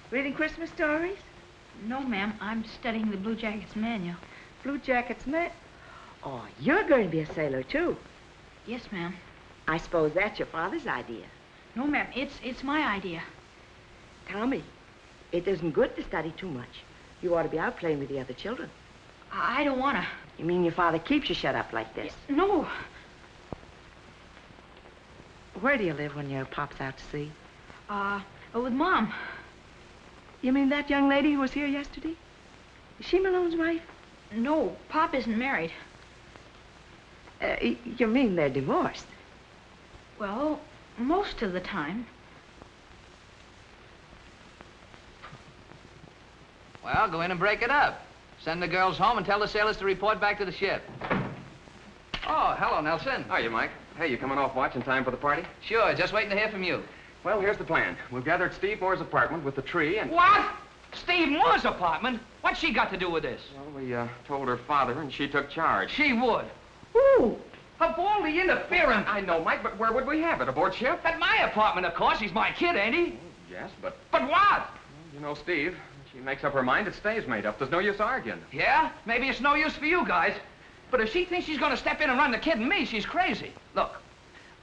Reading Christmas stories? No, ma'am. I'm studying the Blue Jackets manual. Blue Jackets, man? Oh, you're going to be a sailor, too. Yes, ma'am. I suppose that's your father's idea. No, ma'am. It's my idea. Tommy, it isn't good to study too much. You ought to be out playing with the other children. I don't want to. You mean your father keeps you shut up like this? No. Where do you live when your pop's out to sea? With Mom. You mean that young lady who was here yesterday? Is she Malone's wife? No, Pop isn't married. You mean they're divorced? Well, most of the time. Well, go in and break it up. Send the girls home and tell the sailors to report back to the ship. Oh, hello, Nelson. Hiya, Mike. Hey, you coming off watch in time for the party? Sure, just waiting to hear from you. Well, here's the plan. We'll gather at Steve Moore's apartment with the tree and... What? Steve Moore's apartment? What's she got to do with this? Well, we told her father and she took charge. She would. Ooh, of all the interference. I know, Mike, but where would we have it? Aboard ship? At my apartment, of course. He's my kid, ain't he? Yes, but... But what? You know, Steve, she makes up her mind, it stays made up. There's no use arguing. Yeah? Maybe it's no use for you guys. But if she thinks she's going to step in and run the kid and me, she's crazy. Look,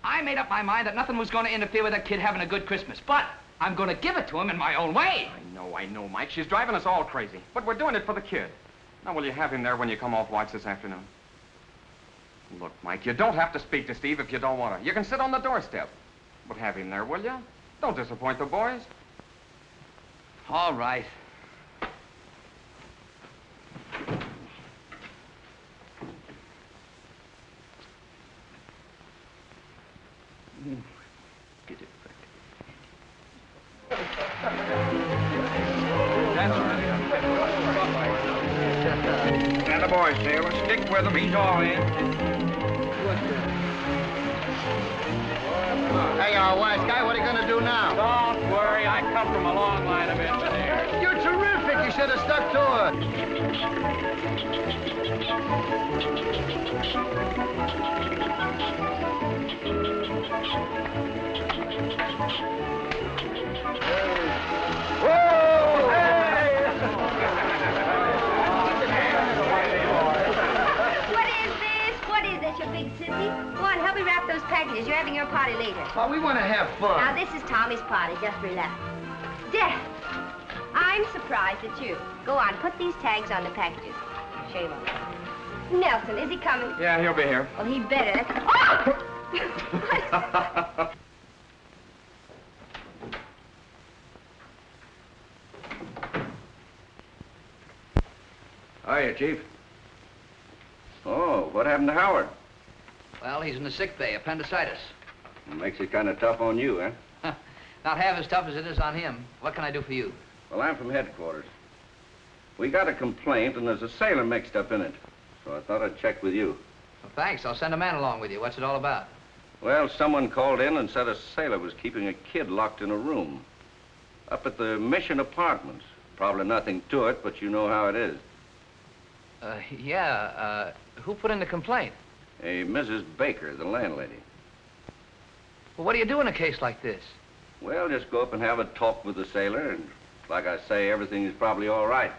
I made up my mind that nothing was going to interfere with that kid having a good Christmas. But I'm going to give it to him in my own way. I know, Mike. She's driving us all crazy. But we're doing it for the kid. Now, will you have him there when you come off watch this afternoon? Look, Mike, you don't have to speak to Steve if you don't want to. You can sit on the doorstep. But have him there, will you? Don't disappoint the boys. All right. Get it back. And the boy, sailor, stick with him. He's all in. Hey, wise guy, what are you going to do now? Don't worry, I come from a long line of engineers. You're terrific. You should have stuck to Your big sissy. Go on, help me wrap those packages. You're having your party later. Well, we want to have fun. Now, this is Tommy's party. Just relax. Death. I'm surprised at you. Go on, put these tags on the packages. Shame on you. Nelson, is he coming? Yeah, he'll be here. Well, he better. Oh! Hiya, Chief. Oh, what happened to Howard? Well, he's in the sick bay, appendicitis. Makes it kind of tough on you, eh? Not half as tough as it is on him. What can I do for you? Well, I'm from headquarters. We got a complaint, and there's a sailor mixed up in it. So I thought I'd check with you. Well, thanks. I'll send a man along with you. What's it all about? Well, someone called in and said a sailor was keeping a kid locked in a room. Up at the Mission Apartments. Probably nothing to it, but you know how it is. Who put in the complaint? A Mrs. Baker, the landlady. Well, what do you do in a case like this? Well, just go up and have a talk with the sailor, and like I say, everything is probably all right.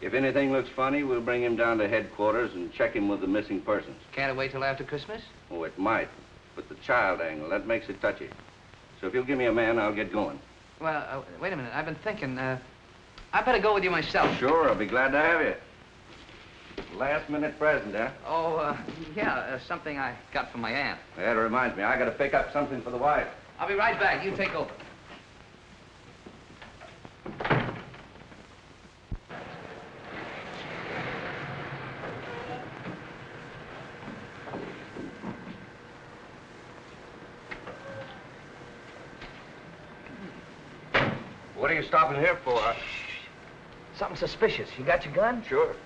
If anything looks funny, we'll bring him down to headquarters and check him with the missing persons. Can't it wait till after Christmas? Oh, it might, but the child angle, that makes it touchy. So if you'll give me a man, I'll get going. Well, wait a minute. I've been thinking, I better go with you myself. Sure, I'll be glad to have you. Last-minute present, huh? Oh, something I got from my aunt. That reminds me, I got to pick up something for the wife. I'll be right back. You take over. What are you stopping here for? Something suspicious. You got your gun? Sure.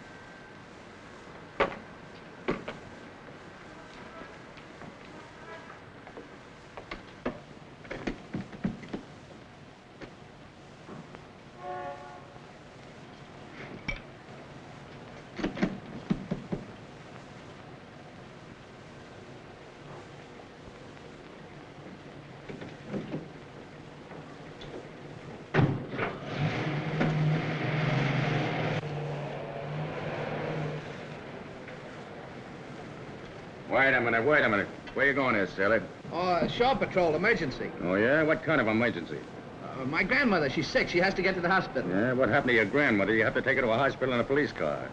Wait a minute, wait a minute. Where you going there, sailor? Oh, shore patrol, emergency. Oh, yeah? What kind of emergency? My grandmother, she's sick. She has to get to the hospital. Yeah, what happened to your grandmother? You have to take her to a hospital in a police car.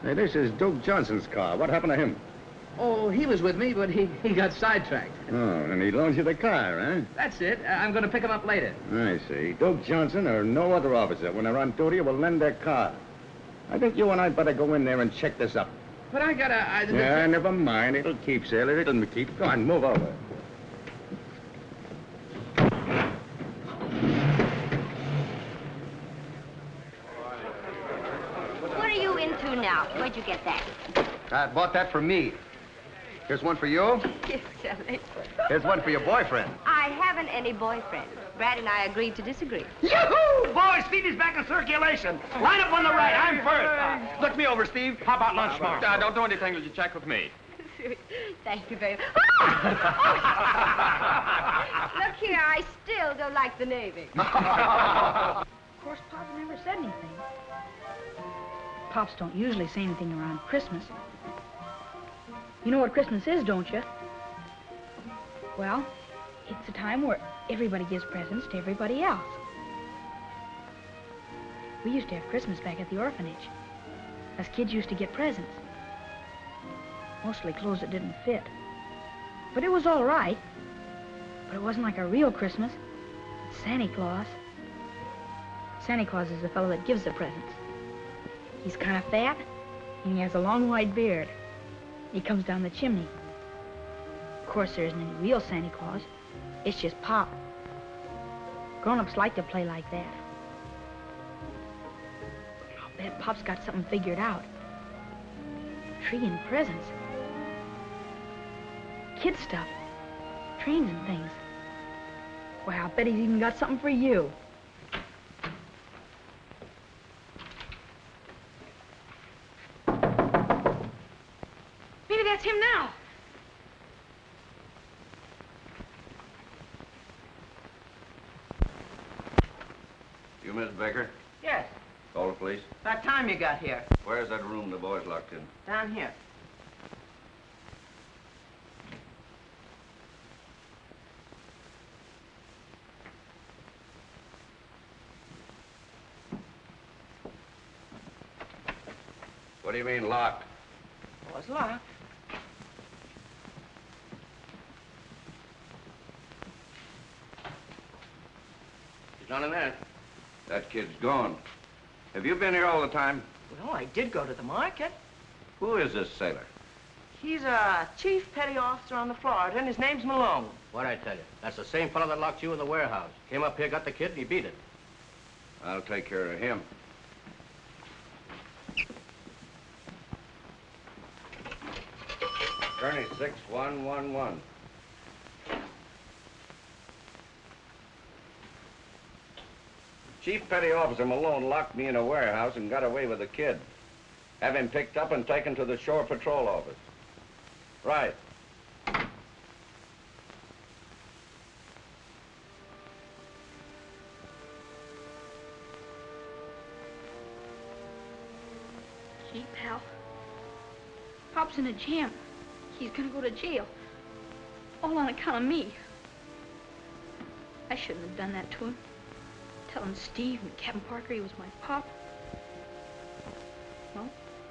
Hey, this is Duke Johnson's car. What happened to him? Oh, he was with me, but he got sidetracked. Oh, and he loans you the car, huh? That's it. I'm going to pick him up later. I see. Duke Johnson or no other officer, when they're on duty, will lend their car. I think you and I better go in there and check this up. But I gotta... Yeah, never mind. It'll keep, sailor. It'll keep. Go on, move over. What are you into now? Where'd you get that? I bought that for me. Here's one for you. You silly. Here's one for your boyfriend. I haven't any boyfriend. Brad and I agreed to disagree. Yoo-hoo! Boys, feed is back in circulation. Line up on the right. I'm first. Look me over, Steve. How about lunch tomorrow? Don't do anything till you check with me. Thank you very much. Look here, I still don't like the Navy. Of course, Pop never said anything. Pops don't usually say anything around Christmas. You know what Christmas is, don't you? Well, it's a time where everybody gives presents to everybody else. We used to have Christmas back at the orphanage. Us kids used to get presents. Mostly clothes that didn't fit. But it was all right. But it wasn't like a real Christmas. It's Santa Claus. Santa Claus is the fellow that gives the presents. He's kind of fat, and he has a long white beard. He comes down the chimney. Of course, there isn't any real Santa Claus. It's just Pop. Grown-ups like to play like that. I'll bet Pop's got something figured out. Tree and presents. Kid stuff. Trains and things. Well, I'll bet he's even got something for you. Maybe that's him now. You, Miss Baker? Yes. Call the police. About time you got here. Where's that room the boys locked in? Down here. What do you mean, locked? Oh, it's locked. He's not in there. That kid's gone. Have you been here all the time? Well, I did go to the market. Who is this sailor? He's a chief petty officer on the Florida, and his name's Malone. What'd I tell you? That's the same fellow that locked you in the warehouse. Came up here, got the kid, and he beat it. I'll take care of him. Kearney 6111. Chief Petty Officer Malone locked me in a warehouse and got away with the kid. Have him picked up and taken to the Shore Patrol office. Right. Gee, pal. Pop's in a jam. He's gonna go to jail. All on account of me. I shouldn't have done that to him. Telling Steve and Captain Parker he was my pop. Well,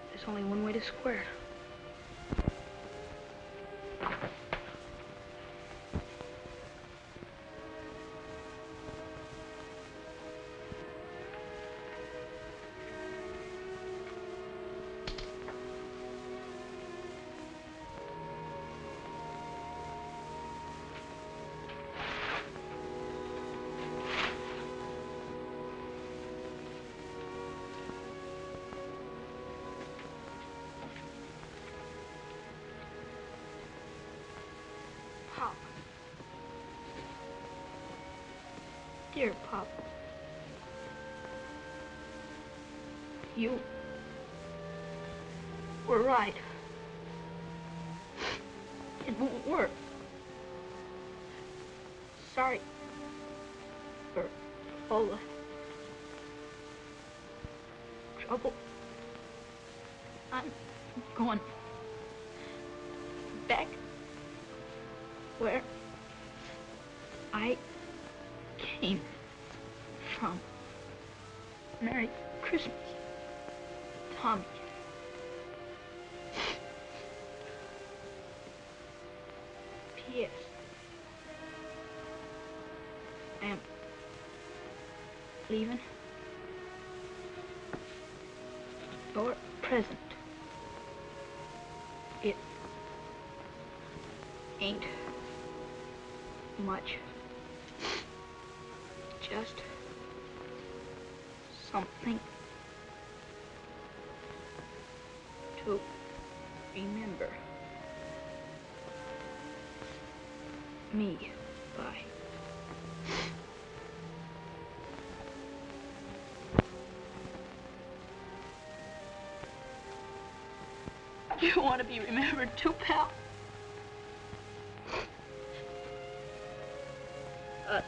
there's only one way to square it. Pop. Dear Pop. You were right. It won't work. Sorry for all the trouble. I'm going back where I came from. Merry Christmas, Tommy. P.S. I am leaving your present. It ain't much. Just something to remember me by. You want to be remembered too, pal? Us.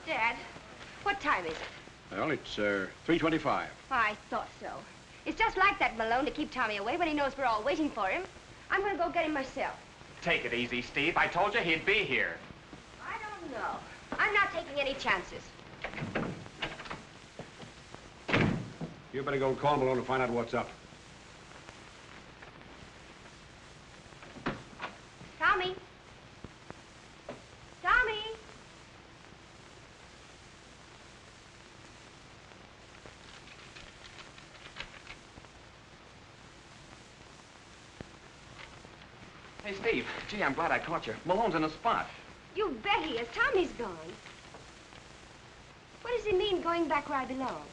Dad, what time is it? Well, it's 3:25. I thought so. It's just like that, Malone, to keep Tommy away when he knows we're all waiting for him. I'm going to go get him myself. Take it easy, Steve. I told you he'd be here. I don't know. I'm not taking any chances. You better go call Malone and find out what's up. Tommy? Tommy? Hey, Steve. Gee, I'm glad I caught you. Malone's in a spot. You bet he is. Tommy's gone. What does he mean, going back where I belong?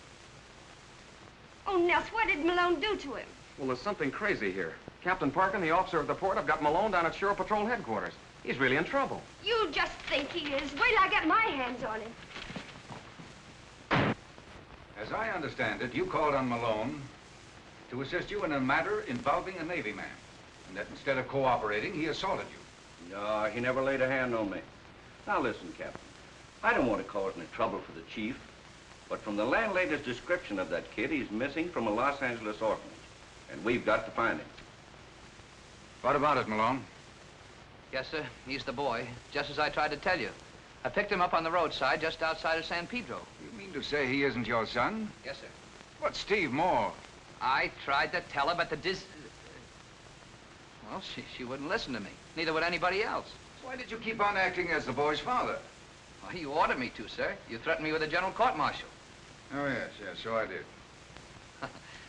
Oh, Nels, what did Malone do to him? Well, there's something crazy here. Captain Parkin, the officer of the port, have got Malone down at Shore Patrol headquarters. He's really in trouble. You just think he is. Wait till I get my hands on him. As I understand it, you called on Malone to assist you in a matter involving a Navy man. And that instead of cooperating, he assaulted you. No, he never laid a hand on me. Now listen, Captain. I don't want to cause any trouble for the chief, but from the landlady's description of that kid, he's missing from a Los Angeles orphanage. And we've got to find him. What about it, Malone? Yes, sir. He's the boy, just as I tried to tell you. I picked him up on the roadside just outside of San Pedro. You mean to say he isn't your son? Yes, sir. What's Steve Moore? I tried to tell her, but well, she wouldn't listen to me. Neither would anybody else. Why did you keep on acting as the boy's father? Well, you ordered me to, sir. You threatened me with a general court-martial. Oh, yes, so I did.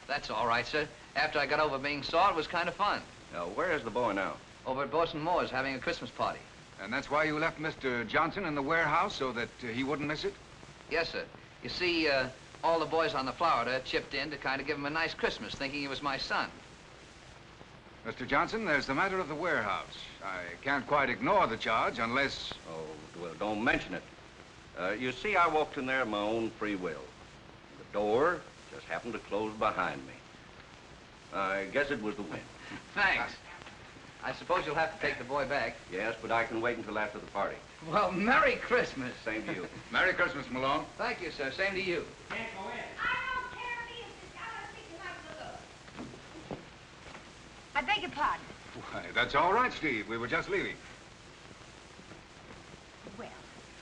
That's all right, sir. After I got over being sore, it was kind of fun. Now, where is the boy now? Over at Bosun Moore's having a Christmas party. And that's why you left Mr. Johnson in the warehouse, so that he wouldn't miss it? Yes, sir. You see, all the boys on the Florida chipped in to kind of give him a nice Christmas, thinking he was my son. Mr. Johnson, there's the matter of the warehouse. I can't quite ignore the charge unless... Oh, well, don't mention it. You see, I walked in there of my own free will. The door just happened to close behind me. I guess it was the wind. Thanks. I suppose you'll have to take the boy back. Yes, but I can wait until after the party. Well, Merry Christmas. Same to you. Merry Christmas, Malone. Thank you, sir. Same to you. I don't care if he is the guy I think he likes to look. I beg your pardon. Why, that's all right, Steve. We were just leaving. Well,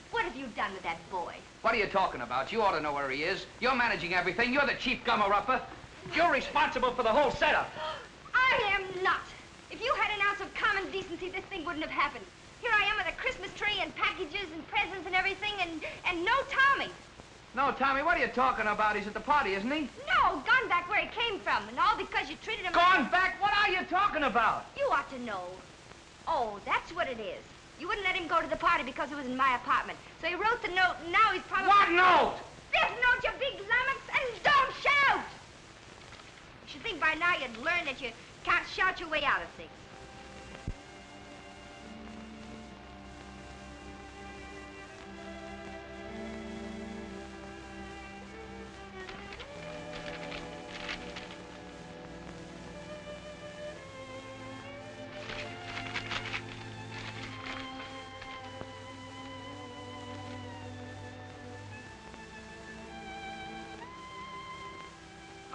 what have you done with that boy? What are you talking about? You ought to know where he is. You're managing everything. You're the chief gummer-upper. You're responsible for the whole setup. I am not. If you had an ounce of common decency, this thing wouldn't have happened. Here I am with a Christmas tree and packages and presents and everything, and no Tommy. No, Tommy, what are you talking about? He's at the party, isn't he? No, gone back where he came from, and all because you treated him... Gone back? What are you talking about? You ought to know. Oh, that's what it is. You wouldn't let him go to the party because it was in my apartment. So he wrote the note, and now he's probably... What note? This note, you big lummox, and don't shout! You should think by now you'd learn that you can't shout your way out of things.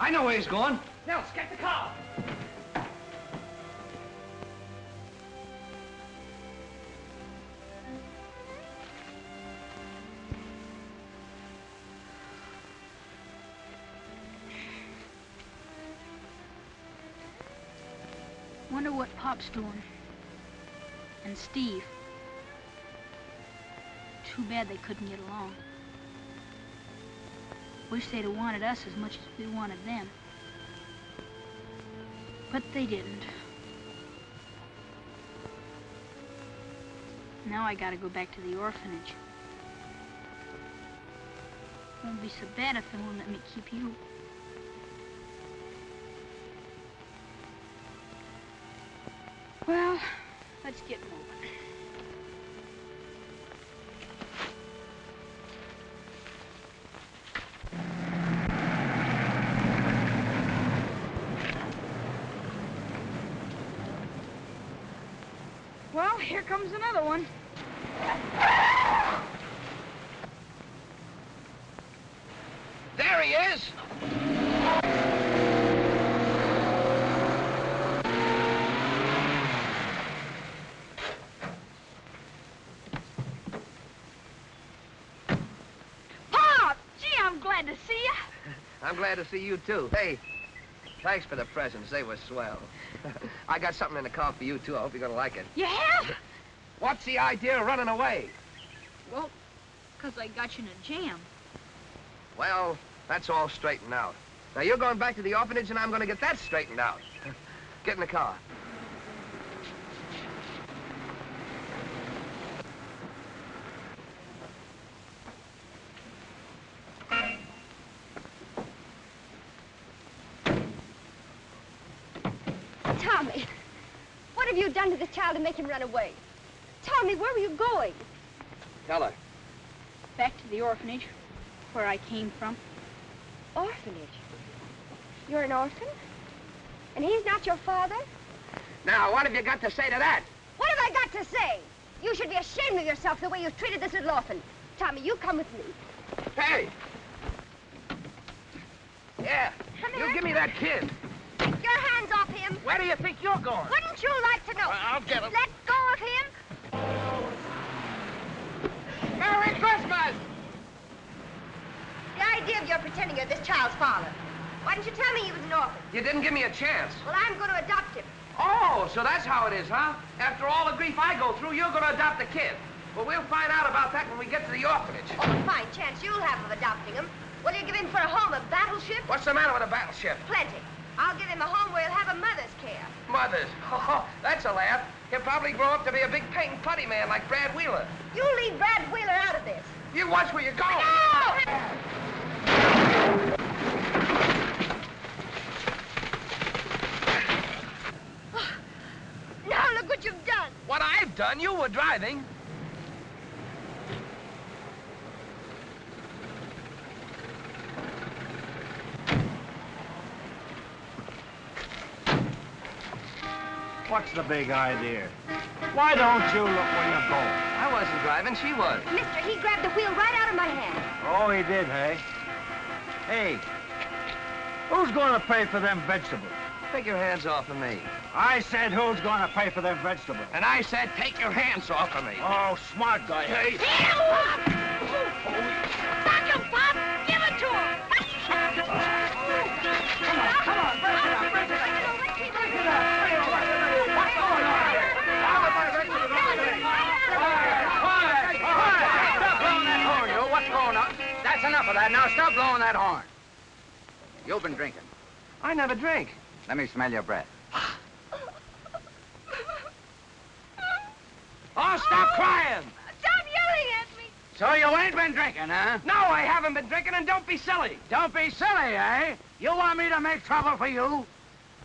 I know where he's going. Nels, get the car. Wonder what Pop's doing. And Steve. Too bad they couldn't get along. Wish they'd have wanted us as much as we wanted them. But they didn't. Now I gotta go back to the orphanage. Won't be so bad if they won't let me keep you. Well, let's get moving. Well, here comes another one. There he is. Pop! Gee, I'm glad to see you. I'm glad to see you, too. Hey, thanks for the presents. They were swell. I got something in the car for you, too. I hope you're gonna like it. You have? What's the idea of running away? Well, 'cause I got you in a jam. Well, that's all straightened out. Now, you're going back to the orphanage, and I'm gonna get that straightened out. Get in the car. Tommy, what have you done to this child to make him run away? Tell me, where were you going? Tell her. Back to the orphanage, where I came from. Orphanage? You're an orphan? And he's not your father? Now, what have you got to say to that? What have I got to say? You should be ashamed of yourself the way you've treated this little orphan. Tommy, you come with me. Hey! Yeah, Come you here. give me that kid. Take your hands off him. Where do you think you're going? Wouldn't you like to know? I'll get him. Let go of him. Merry Christmas! The idea of your pretending you're this child's father. Why didn't you tell me he was an orphan? You didn't give me a chance. Well, I'm going to adopt him. Oh, so that's how it is, huh? After all the grief I go through, you're going to adopt a kid. Well, we'll find out about that when we get to the orphanage. Oh, a fine chance you'll have of adopting him. Will you give him for a home, a battleship? What's the matter with a battleship? Plenty. I'll give him a home where he'll have a mother's care. Mother's. Oh, that's a laugh. He'll probably grow up to be a big paying putty man like Brad Wheeler. You leave Brad Wheeler out of this. You watch where you go. No! Now look what you've done. What I've done? You were driving. What's the big idea? Why don't you look where you're going? I wasn't driving, she was. Mister, he grabbed the wheel right out of my hand. Oh, he did, hey? Hey, who's going to pay for them vegetables? Take your hands off of me. I said who's going to pay for them vegetables? And I said take your hands off of me. Oh, smart guy, hey? Back him, Pop! Give it to him! Come on, break it up, break it up. Break it up. What's going on here? Stop blowing that horn, you. What's going on? That's enough of that. Now stop blowing that horn. You've been drinking. I never drink. Let me smell your breath. Oh, stop crying! Stop yelling at me! So you ain't been drinking, huh? No, I haven't been drinking, and don't be silly. Don't be silly, eh? You want me to make trouble for you?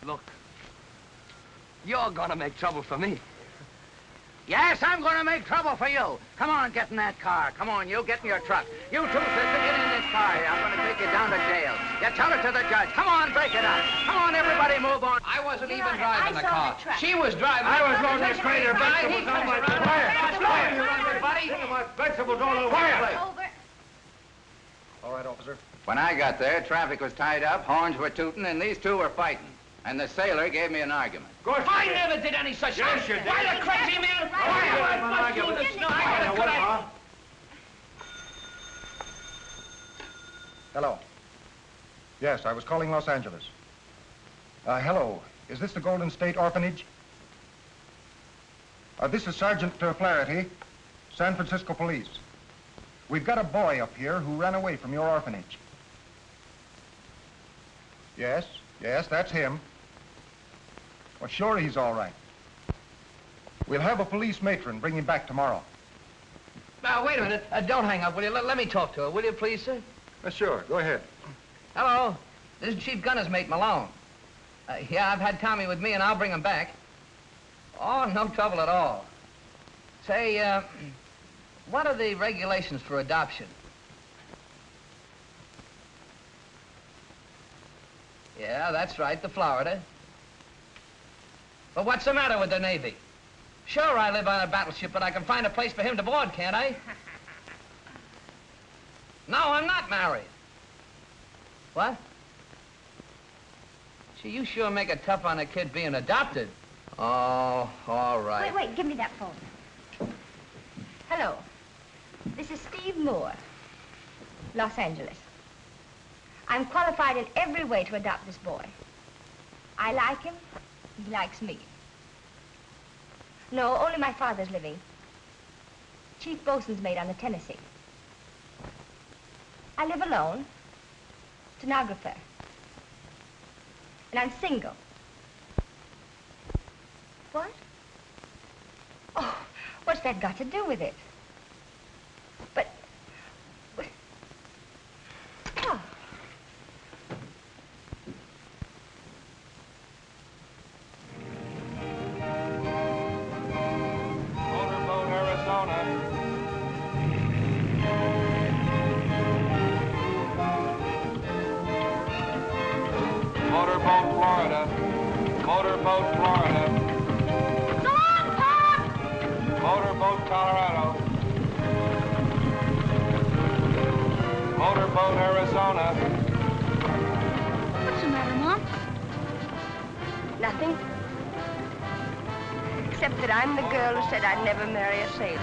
Look, you're gonna make trouble for me. Yes, I'm going to make trouble for you. Come on, get in that car. Come on, you get in your truck. You too, sister, get in this car. I'm going to take you down to jail. You tell it to the judge. Come on, break it up. Come on, everybody, move on. I wasn't even driving the car. She was driving. I was loading this crate of vegetables on my quiet. Everybody. My vegetables on the wire. Over. All right, officer. When I got there, traffic was tied up, horns were tooting, and these two were fighting. And the sailor gave me an argument. I never did any such thing. Yes, you did. Why the crazy man? Hello. Yes, I was calling Los Angeles. Hello. Is this the Golden State Orphanage? This is Sergeant Flaherty, San Francisco Police. We've got a boy up here who ran away from your orphanage. Yes, that's him. Well, sure, he's all right. We'll have a police matron bring him back tomorrow. Now, wait a minute. Don't hang up, will you? Let me talk to her, will you, please, sir? Sure, go ahead. Hello. This is Chief Gunners Mate Malone. Yeah, I've had Tommy with me, and I'll bring him back. Oh, no trouble at all. Say, what are the regulations for adoption? Yeah, that's right, the Florida. But what's the matter with the Navy? Sure, I live on a battleship, but I can find a place for him to board, can't I? No, I'm not married. What? Gee, you sure make it tough on a kid being adopted. Oh, all right. Wait, give me that phone. Hello. This is Steve Moore, Los Angeles. I'm qualified in every way to adopt this boy. I like him. He likes me. No, only my father's living. Chief bosun's mate on the Tennessee. I live alone. Stenographer. And I'm single. What? Oh, what's that got to do with it? But... Oh. Motorboat, Arizona. Motorboat, Florida. Motorboat, Florida. Go on, Pop! Motorboat, Colorado. Motorboat, Arizona. What's the matter, Mom? Nothing. Except that I'm the girl who said I'd never marry a sailor.